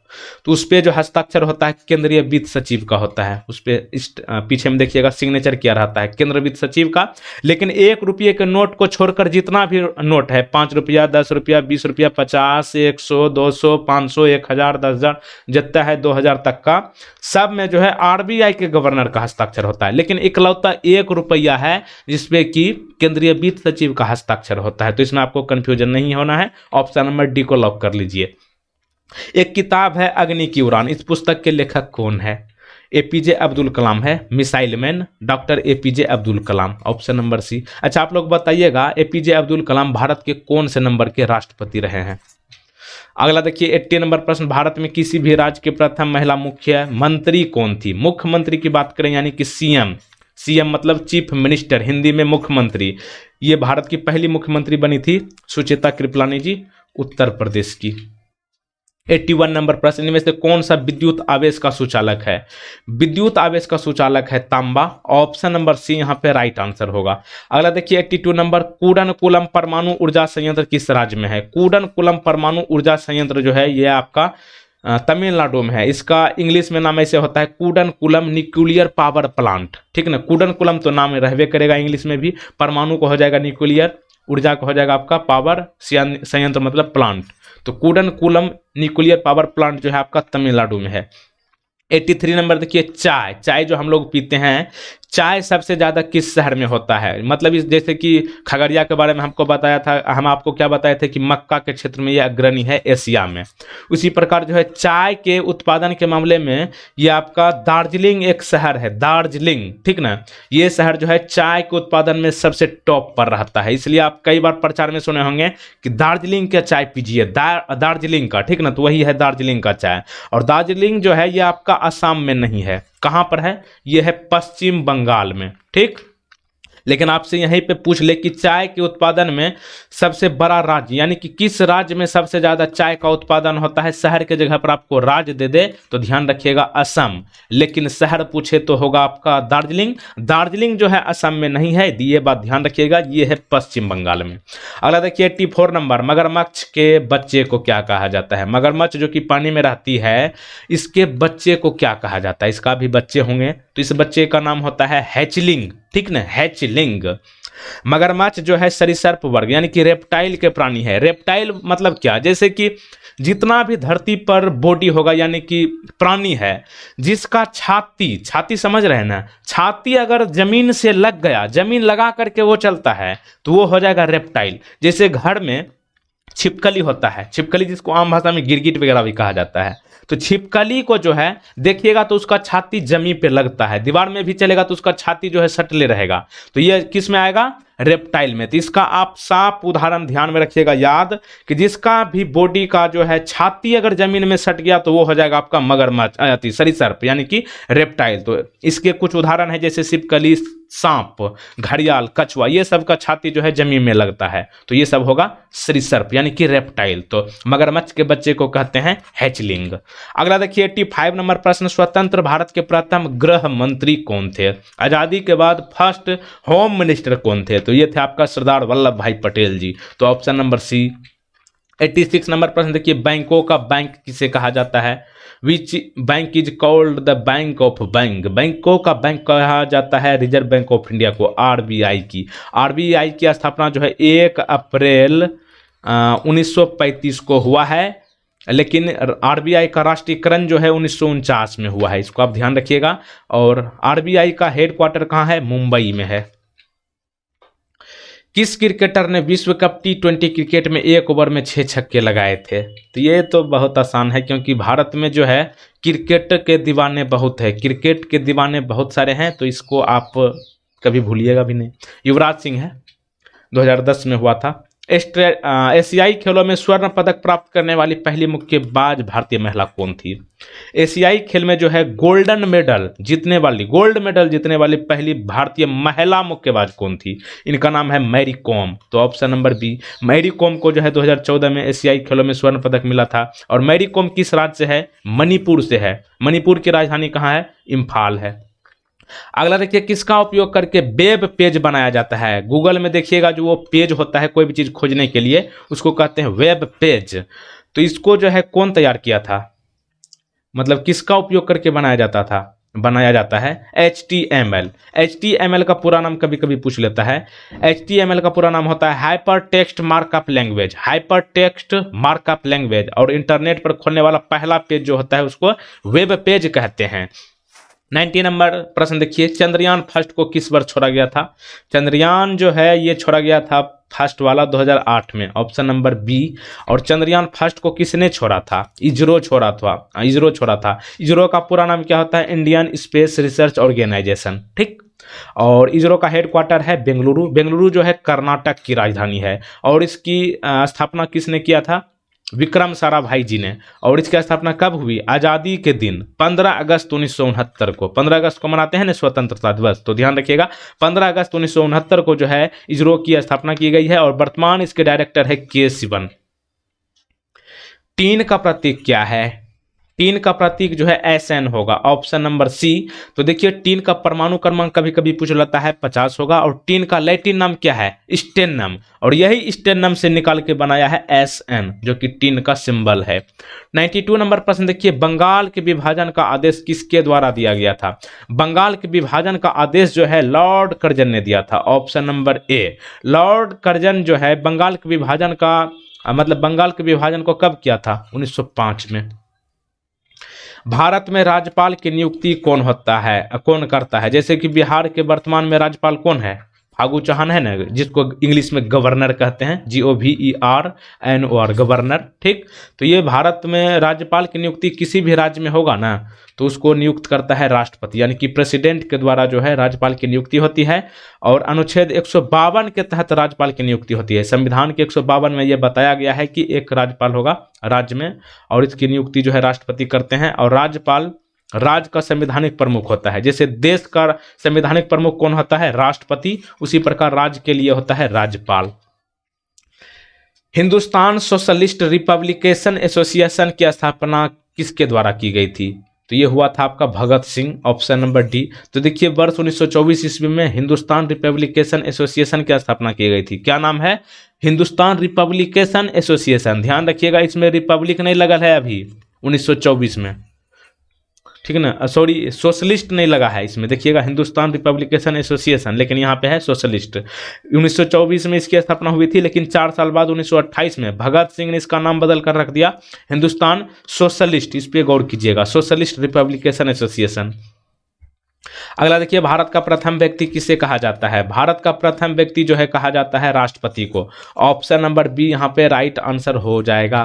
[SPEAKER 1] तो उस पर जो हस्ताक्षर होता है केंद्रीय वित्त सचिव का होता है, उस पर इस पीछे में देखिएगा सिग्नेचर किया रहता है केंद्रीय वित्त सचिव का। लेकिन 1 रुपये के नोट को छोड़कर जितना भी नोट है, 5 रुपया, 10 रुपया, 20 रुपया, 50, 100, 200, 500, 1000, 10,000, जितना है 2000 तक का, सब में जो है आरबीआई के गवर्नर का हस्ताक्षर होता है। लेकिन इकलौता 1 रुपया है जिसपे कि केंद्रीय वित्त सचिव का हस्ताक्षर होता है। तो इसमें आपको कंफ्यूजन नहीं होना है, ऑप्शन नंबर डी को लॉक कर लीजिए। एक किताब है अग्नि की उड़ान, इस पुस्तक के लेखक कौन है? एपीजे अब्दुल कलाम है, missile man doctor APJ Abdul Kalam, option number C. अच्छा, आप लोग बताइएगा एपीजे अब्दुल कलाम भारत के कौन से नंबर के राष्ट्रपति रहे हैं? अगला देखिए 80 नंबर प्रश्न, भारत में किसी भी राज्य की प्रथम महिला मुख्यमंत्री कौन थी? मुख्यमंत्री की बात करें यानी कि सीएम, सीएम मतलब चीफ मिनिस्टर, हिंदी में मुख्यमंत्री। ये भारत की पहली मुख्यमंत्री बनी थी सुचेता कृपलानी जी, उत्तर प्रदेश की। 81 नंबर प्रश्न, इनमें से कौन सा विद्युत आवेश का सुचालक है? विद्युत आवेश का सुचालक है तांबा, ऑप्शन नंबर सी यहाँ पे राइट आंसर होगा। अगला देखिए 82 नंबर, कूडनकुलम परमाणु ऊर्जा संयंत्र किस राज्य में है? कूडनकुलम परमाणु ऊर्जा संयंत्र जो है ये आपका तमिलनाडु में है। इसका इंग्लिश में नाम ऐसे होता है कूडनकुलम न्यूक्लियर पावर प्लांट, ठीक ना। कूडनकुलम तो नाम रहबे करेगा इंग्लिश में भी, परमाणु को हो जाएगा न्यूक्लियर, ऊर्जा को हो जाएगा आपका पावर संयंत्र मतलब प्लांट। तो कूडनकुलम न्यूक्लियर पावर प्लांट जो है आपका तमिलनाडु में है। 83 नंबर देखिए, चाय, चाय जो हम लोग पीते हैं, चाय सबसे ज़्यादा किस शहर में होता है? मतलब इस जैसे कि खगड़िया के बारे में हमको बताया था, हम आपको क्या बताए थे कि मक्का के क्षेत्र में ये अग्रणी है एशिया में। उसी प्रकार जो है चाय के उत्पादन के मामले में ये आपका दार्जिलिंग एक शहर है, दार्जिलिंग, ठीक ना। ये शहर जो है चाय के उत्पादन में सबसे टॉप पर रहता है, इसलिए आप कई बार प्रचार में सुने होंगे कि दार्जिलिंग का चाय पीजिए, दार्जिलिंग का, ठीक ना। तो वही है दार्जिलिंग का चाय। और दार्जिलिंग जो है ये आपका असम में नहीं है, कहां पर है? यह है पश्चिम बंगाल में, ठीक। लेकिन आपसे यहीं पे पूछ ले कि चाय के उत्पादन में सबसे बड़ा राज्य यानी कि किस राज्य में सबसे ज्यादा चाय का उत्पादन होता है, शहर के जगह पर आपको राज्य दे दे तो ध्यान रखिएगा असम, लेकिन शहर पूछे तो होगा आपका दार्जिलिंग। दार्जिलिंग जो है असम में नहीं है, ये बात ध्यान रखिएगा, ये है पश्चिम बंगाल में। अगला देखिए 84 नंबर, मगरमच्छ के बच्चे को क्या कहा जाता है? मगरमच्छ जो कि पानी में रहती है, इसके बच्चे को क्या कहा जाता है? इसका भी बच्चे होंगे तो इस बच्चे का नाम होता है हैचलिंग, ठीक ना, हैचलिंग। मगरमच्छ जो है सरीसृप वर्ग यानी कि रेप्टाइल के प्राणी है। रेप्टाइल मतलब क्या? जैसे कि जितना भी धरती पर बॉडी होगा यानी कि प्राणी है जिसका छाती, छाती समझ रहे हैं ना, छाती अगर जमीन से लग गया, जमीन लगा करके वो चलता है तो वो हो जाएगा रेप्टाइल। जैसे घर में छिपकली होता है, छिपकली जिसको आम भाषा में गिरगिट वगैरह भी कहा जाता है, तो छिपकली को जो है देखिएगा तो उसका छाती जमीन पे लगता है, दीवार में भी चलेगा तो उसका छाती जो है सटले रहेगा, तो ये किस में आएगा? रेप्टाइल में। तो इसका आप साफ उदाहरण ध्यान में रखिएगा याद कि जिसका भी बॉडी का जो है छाती अगर जमीन में सट गया तो वो हो जाएगा आपका मगरमच्छ, सरीसृप यानी कि रेप्टाइल। तो इसके कुछ उदाहरण है जैसे छिपकली, सांप, घड़ियाल, कछुआ, ये सब का छाती जो है जमीन में लगता है, तो ये सब होगा सरीसृप यानी कि रेप्टाइल। तो मगरमच्छ के बच्चे को कहते हैं हैचलिंग। अगला देखिए 85 नंबर प्रश्न, स्वतंत्र भारत के प्रथम गृह मंत्री कौन थे? आजादी के बाद फर्स्ट होम मिनिस्टर कौन थे? तो ये थे आपका सरदार वल्लभ भाई पटेल जी, तो ऑप्शन नंबर सी। 86 नंबर प्रश्न देखिए, बैंकों का बैंक किसे कहा जाता है? Which bank is called the bank of bank? बैंकों का बैंक कहा जाता है रिजर्व बैंक ऑफ इंडिया को, आरबीआई की। आरबीआई की स्थापना जो है 1 अप्रैल 1935 को हुआ है, लेकिन आरबीआई का राष्ट्रीयकरण जो है 1949 में हुआ है, इसको आप ध्यान रखिएगा। और आरबीआई का हेडक्वार्टर कहाँ है? मुंबई में है। किस क्रिकेटर ने विश्व कप T20 क्रिकेट में 1 ओवर में 6 छक्के लगाए थे? तो ये तो बहुत आसान है क्योंकि भारत में जो है क्रिकेट के दीवाने बहुत है, क्रिकेट के दीवाने बहुत सारे हैं, तो इसको आप कभी भूलिएगा भी नहीं। युवराज सिंह है, 2010 में हुआ था। एशियाई खेलों में स्वर्ण पदक प्राप्त करने वाली पहली मुक्केबाज भारतीय महिला कौन थी? एशियाई खेल में जो है गोल्ड मेडल जीतने वाली पहली भारतीय महिला मुक्केबाज कौन थी? इनका नाम है मैरी कॉम, तो option number B. Mary Kom को जो है 2014 में एशियाई खेलों में स्वर्ण पदक मिला था। और मैरी कॉम किस राज्य से है? मणिपुर से है। मणिपुर की राजधानी कहाँ है? इम्फाल है। अगला देखिए, किसका उपयोग करके वेब पेज बनाया जाता है। गूगल में देखिएगा जो वो पेज होता है कोई भी चीज़ खोजने के लिए, उसको कहते हैं वेब पेज। तो इसको जो है कौन तैयार किया था, मतलब किसका उपयोग करके बनाया जाता है HTML। HTML का पूरा नाम कभी कभी पूछ लेता है। HTML का पूरा नाम होता है hyper text markup language, hyper text markup language. और इंटरनेट पर खोलने वाला पहला पेज जो होता है उसको वेब पेज कहते हैं। 90 नंबर प्रश्न देखिए, चंद्रयान फर्स्ट को किस वर्ष छोड़ा गया था। चंद्रयान जो है ये छोड़ा गया था फर्स्ट वाला 2008 में, ऑप्शन नंबर बी। और चंद्रयान फर्स्ट को किसने छोड़ा था, इसरो छोड़ा था। इसरो का पूरा नाम क्या होता है, इंडियन स्पेस रिसर्च ऑर्गेनाइजेशन, ठीक। और इसरो का हेडक्वार्टर है बेंगलुरु। बेंगलुरु जो है कर्नाटक की राजधानी है। और इसकी स्थापना किसने किया था, विक्रम साराभाई जी ने। और इसकी स्थापना कब हुई, आज़ादी के दिन 15 अगस्त 1969 को। 15 अगस्त को मनाते हैं ना स्वतंत्रता दिवस, तो ध्यान रखिएगा 15 अगस्त 1969 को जो है इसरो की स्थापना की गई है। और वर्तमान इसके डायरेक्टर है के सिवन। टीन का प्रतीक क्या है, टीन का प्रतीक जो है SN होगा, ऑप्शन नंबर सी। तो देखिए टीन का परमाणु क्रमांक कभी कभी पूछ लेता है 50 होगा। और टीन का लैटिन नाम क्या है, स्टेनम। और यही स्टेनम से निकाल के बनाया है SN, जो कि टीन का सिंबल है। 92 नंबर प्रश्न देखिए, बंगाल के विभाजन का आदेश किसके द्वारा दिया गया था। बंगाल के विभाजन का आदेश जो है लॉर्ड कर्जन ने दिया था, ऑप्शन नंबर ए। लॉर्ड कर्जन जो है बंगाल के विभाजन का मतलब बंगाल के विभाजन को कब किया था, 1905 में। भारत में राज्यपाल की नियुक्ति कौन करता है। जैसे कि बिहार के वर्तमान में राज्यपाल कौन है, फागू चौहान है ना, जिसको इंग्लिश में गवर्नर कहते हैं, GOVERNOR, गवर्नर, ठीक। तो ये भारत में राज्यपाल की नियुक्ति किसी भी राज्य में होगा ना, तो उसको नियुक्त करता है राष्ट्रपति, यानी कि प्रेसिडेंट के द्वारा जो है राज्यपाल की नियुक्ति होती है। और अनुच्छेद 152 के तहत राज्यपाल की नियुक्ति होती है। संविधान के 152 में यह बताया गया है कि एक राज्यपाल होगा राज्य में, और इसकी नियुक्ति जो है राष्ट्रपति करते हैं। और राज्यपाल राज्य का संवैधानिक प्रमुख होता है। जैसे देश का संवैधानिक प्रमुख कौन होता है, राष्ट्रपति, उसी प्रकार राज्य के लिए होता है राज्यपाल। हिंदुस्तान सोशलिस्ट रिपब्लिकेशन एसोसिएशन की स्थापना किसके द्वारा की गई थी, तो ये हुआ था आपका Bhagat Singh, option number D. तो देखिए वर्ष 1924 ईस्वी में हिंदुस्तान रिपब्लिकेशन एसोसिएशन की स्थापना की गई थी। क्या नाम है, हिंदुस्तान रिपब्लिकेशन एसोसिएशन। ध्यान रखिएगा इसमें रिपब्लिक नहीं लगा है अभी 1924 में, ठीक है ना, सॉरी सोशलिस्ट नहीं लगा है इसमें। देखिएगा हिंदुस्तान रिपब्लिकेशन एसोसिएशन, लेकिन यहाँ पे है सोशलिस्ट। 1924 में इसकी स्थापना हुई थी, लेकिन 4 साल बाद 1928 में भगत सिंह ने इसका नाम बदल कर रख दिया हिंदुस्तान सोशलिस्ट। इस पे गौर कीजिएगा, सोशलिस्ट रिपब्लिकेशन एसोसिएशन। अगला देखिए, भारत का प्रथम व्यक्ति किसे कहा जाता है। भारत का प्रथम व्यक्ति जो है कहा जाता है राष्ट्रपति को, ऑप्शन नंबर बी यहाँ पे राइट आंसर हो जाएगा।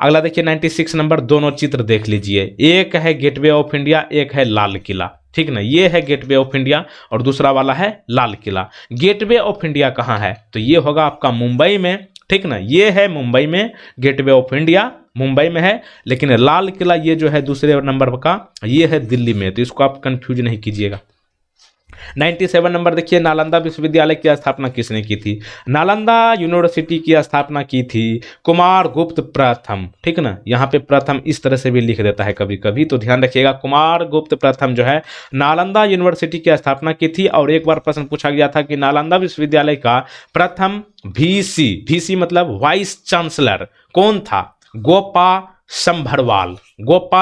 [SPEAKER 1] अगला देखिए 96 नंबर, दोनों चित्र देख लीजिए, एक है गेटवे ऑफ इंडिया, एक है लाल किला, ठीक ना। ये है गेटवे ऑफ इंडिया और दूसरा वाला है Lal Qila. Gateway of India कहाँ है, तो ये होगा आपका मुंबई में, ठीक ना। ये है मुंबई में, गेटवे ऑफ इंडिया मुंबई में है, लेकिन लाल किला ये जो है दूसरे नंबर का ये है दिल्ली में, तो इसको आप कंफ्यूज नहीं कीजिएगा। 97 नंबर देखिए, नालंदा विश्वविद्यालय की स्थापना किसने की थी। नालंदा यूनिवर्सिटी की स्थापना की थी कुमार गुप्त प्रथम, ठीक ना। यहाँ पे प्रथम इस तरह से भी लिख देता है कभी कभी, तो ध्यान रखिएगा कुमार गुप्त प्रथम जो है नालंदा यूनिवर्सिटी की स्थापना की थी। और एक बार प्रश्न पूछा गया था कि नालंदा विश्वविद्यालय का प्रथम VC मतलब वाइस चांसलर कौन था, गोपा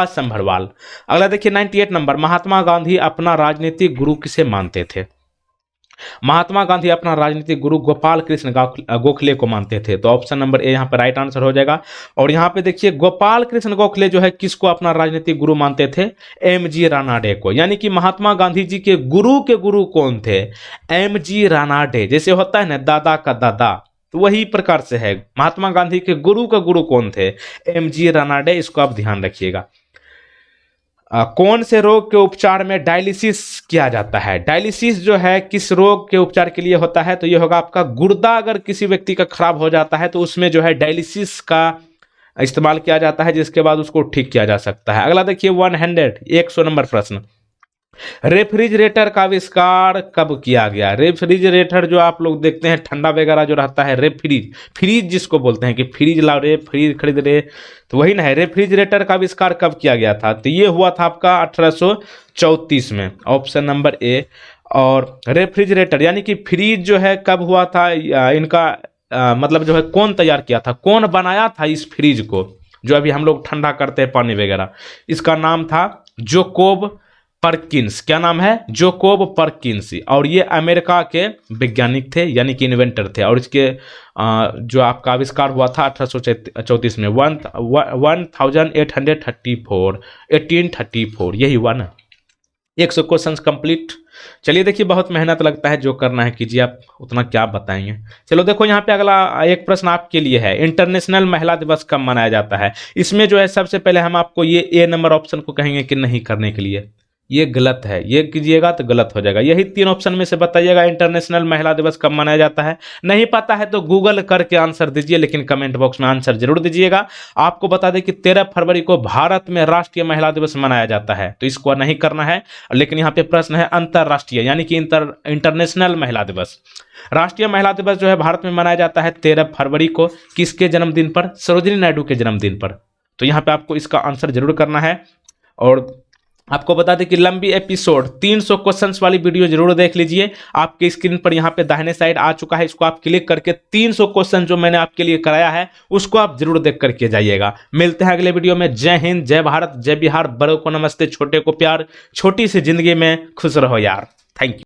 [SPEAKER 1] संभरवाल। अगला देखिए 98 नंबर, महात्मा गांधी अपना राजनीतिक गुरु किसे मानते थे। महात्मा गांधी अपना राजनीतिक गुरु गोपाल कृष्ण गोखले को मानते थे, तो ऑप्शन नंबर ए यहाँ पर राइट आंसर हो जाएगा। और यहाँ पे देखिए गोपाल कृष्ण गोखले जो है किसको अपना राजनीतिक गुरु मानते थे, MG रानाडे को। यानी कि महात्मा गांधी जी के गुरु कौन थे, MG रानाडे। जैसे होता है ना दादा का दादा, तो वही प्रकार से है। महात्मा गांधी के गुरु का गुरु कौन थे, MG रानाडे, इसको आप ध्यान रखिएगा। कौन से रोग के उपचार में डायलिसिस किया जाता है। डायलिसिस जो है किस रोग के उपचार के लिए होता है, तो ये होगा आपका गुर्दा। अगर किसी व्यक्ति का खराब हो जाता है तो उसमें जो है डायलिसिस का इस्तेमाल किया जाता है, जिसके बाद उसको ठीक किया जा सकता है। अगला देखिए 100 नंबर प्रश्न, रेफ्रिजरेटर का आविष्कार कब किया गया? रेफ्रिजरेटर जो आप लोग देखते हैं ठंडा वगैरह जो रहता है, फ्रीज जिसको बोलते हैं कि फ्रीज लाओ रे, फ्रीज खरीद रे, तो वही ना है। रेफ्रिजरेटर का आविष्कार कब किया गया था? तो ये हुआ था आपका 1834 में, ऑप्शन नंबर ए। और रेफ्रिजरेटर यानी कि फ्रीज जो है कब हुआ था, इनका मतलब जो है कौन तैयार किया था, कौन बनाया था इस फ्रीज को जो अभी हम लोग ठंडा करते हैं पानी वगैरह? इसका नाम था जोकोब परकिंस। क्या नाम है? Jacob Perkins. और ये अमेरिका के वैज्ञानिक थे यानी कि इन्वेंटर थे। और इसके जो आपका आविष्कार हुआ था 1834 में, 1834 यही हुआ ना। 100 क्वेश्चन कंप्लीट। चलिए देखिए, बहुत मेहनत लगता है, जो करना है कीजिए, आप उतना क्या बताएंगे। चलो देखो यहाँ पे अगला एक प्रश्न आपके लिए है, इंटरनेशनल महिला दिवस कब मनाया जाता है? इसमें जो है सबसे पहले हम आपको ये ए नंबर ऑप्शन को कहेंगे कि नहीं करने के लिए, ये गलत है, ये कीजिएगा तो गलत हो जाएगा। यही 3 ऑप्शन में से बताइएगा इंटरनेशनल महिला दिवस कब मनाया जाता है। नहीं पता है तो गूगल करके आंसर दीजिए, लेकिन कमेंट बॉक्स में आंसर जरूर दीजिएगा। आपको बता दें कि 13 फरवरी को भारत में राष्ट्रीय महिला दिवस मनाया जाता है, तो इसको नहीं करना है। लेकिन यहाँ पे प्रश्न है अंतरराष्ट्रीय यानी कि इंटरनेशनल महिला दिवस। राष्ट्रीय महिला दिवस जो है भारत में मनाया जाता है 13 फरवरी को। किसके जन्मदिन पर? सरोजिनी नायडू के जन्मदिन पर। तो यहाँ पे आपको इसका आंसर जरूर करना है। और आपको बता दें कि लंबी एपिसोड 300 क्वेश्चंस वाली वीडियो जरूर देख लीजिए। आपके स्क्रीन पर यहाँ पे दाहिने साइड आ चुका है, इसको आप क्लिक करके 300 क्वेश्चन जो मैंने आपके लिए कराया है उसको आप जरूर देख करके जाइएगा। मिलते हैं अगले वीडियो में। जय हिंद, जय भारत, जय बिहार। बड़ों को नमस्ते, छोटे को प्यार, छोटी सी जिंदगी में खुश रहो यार। Thank you.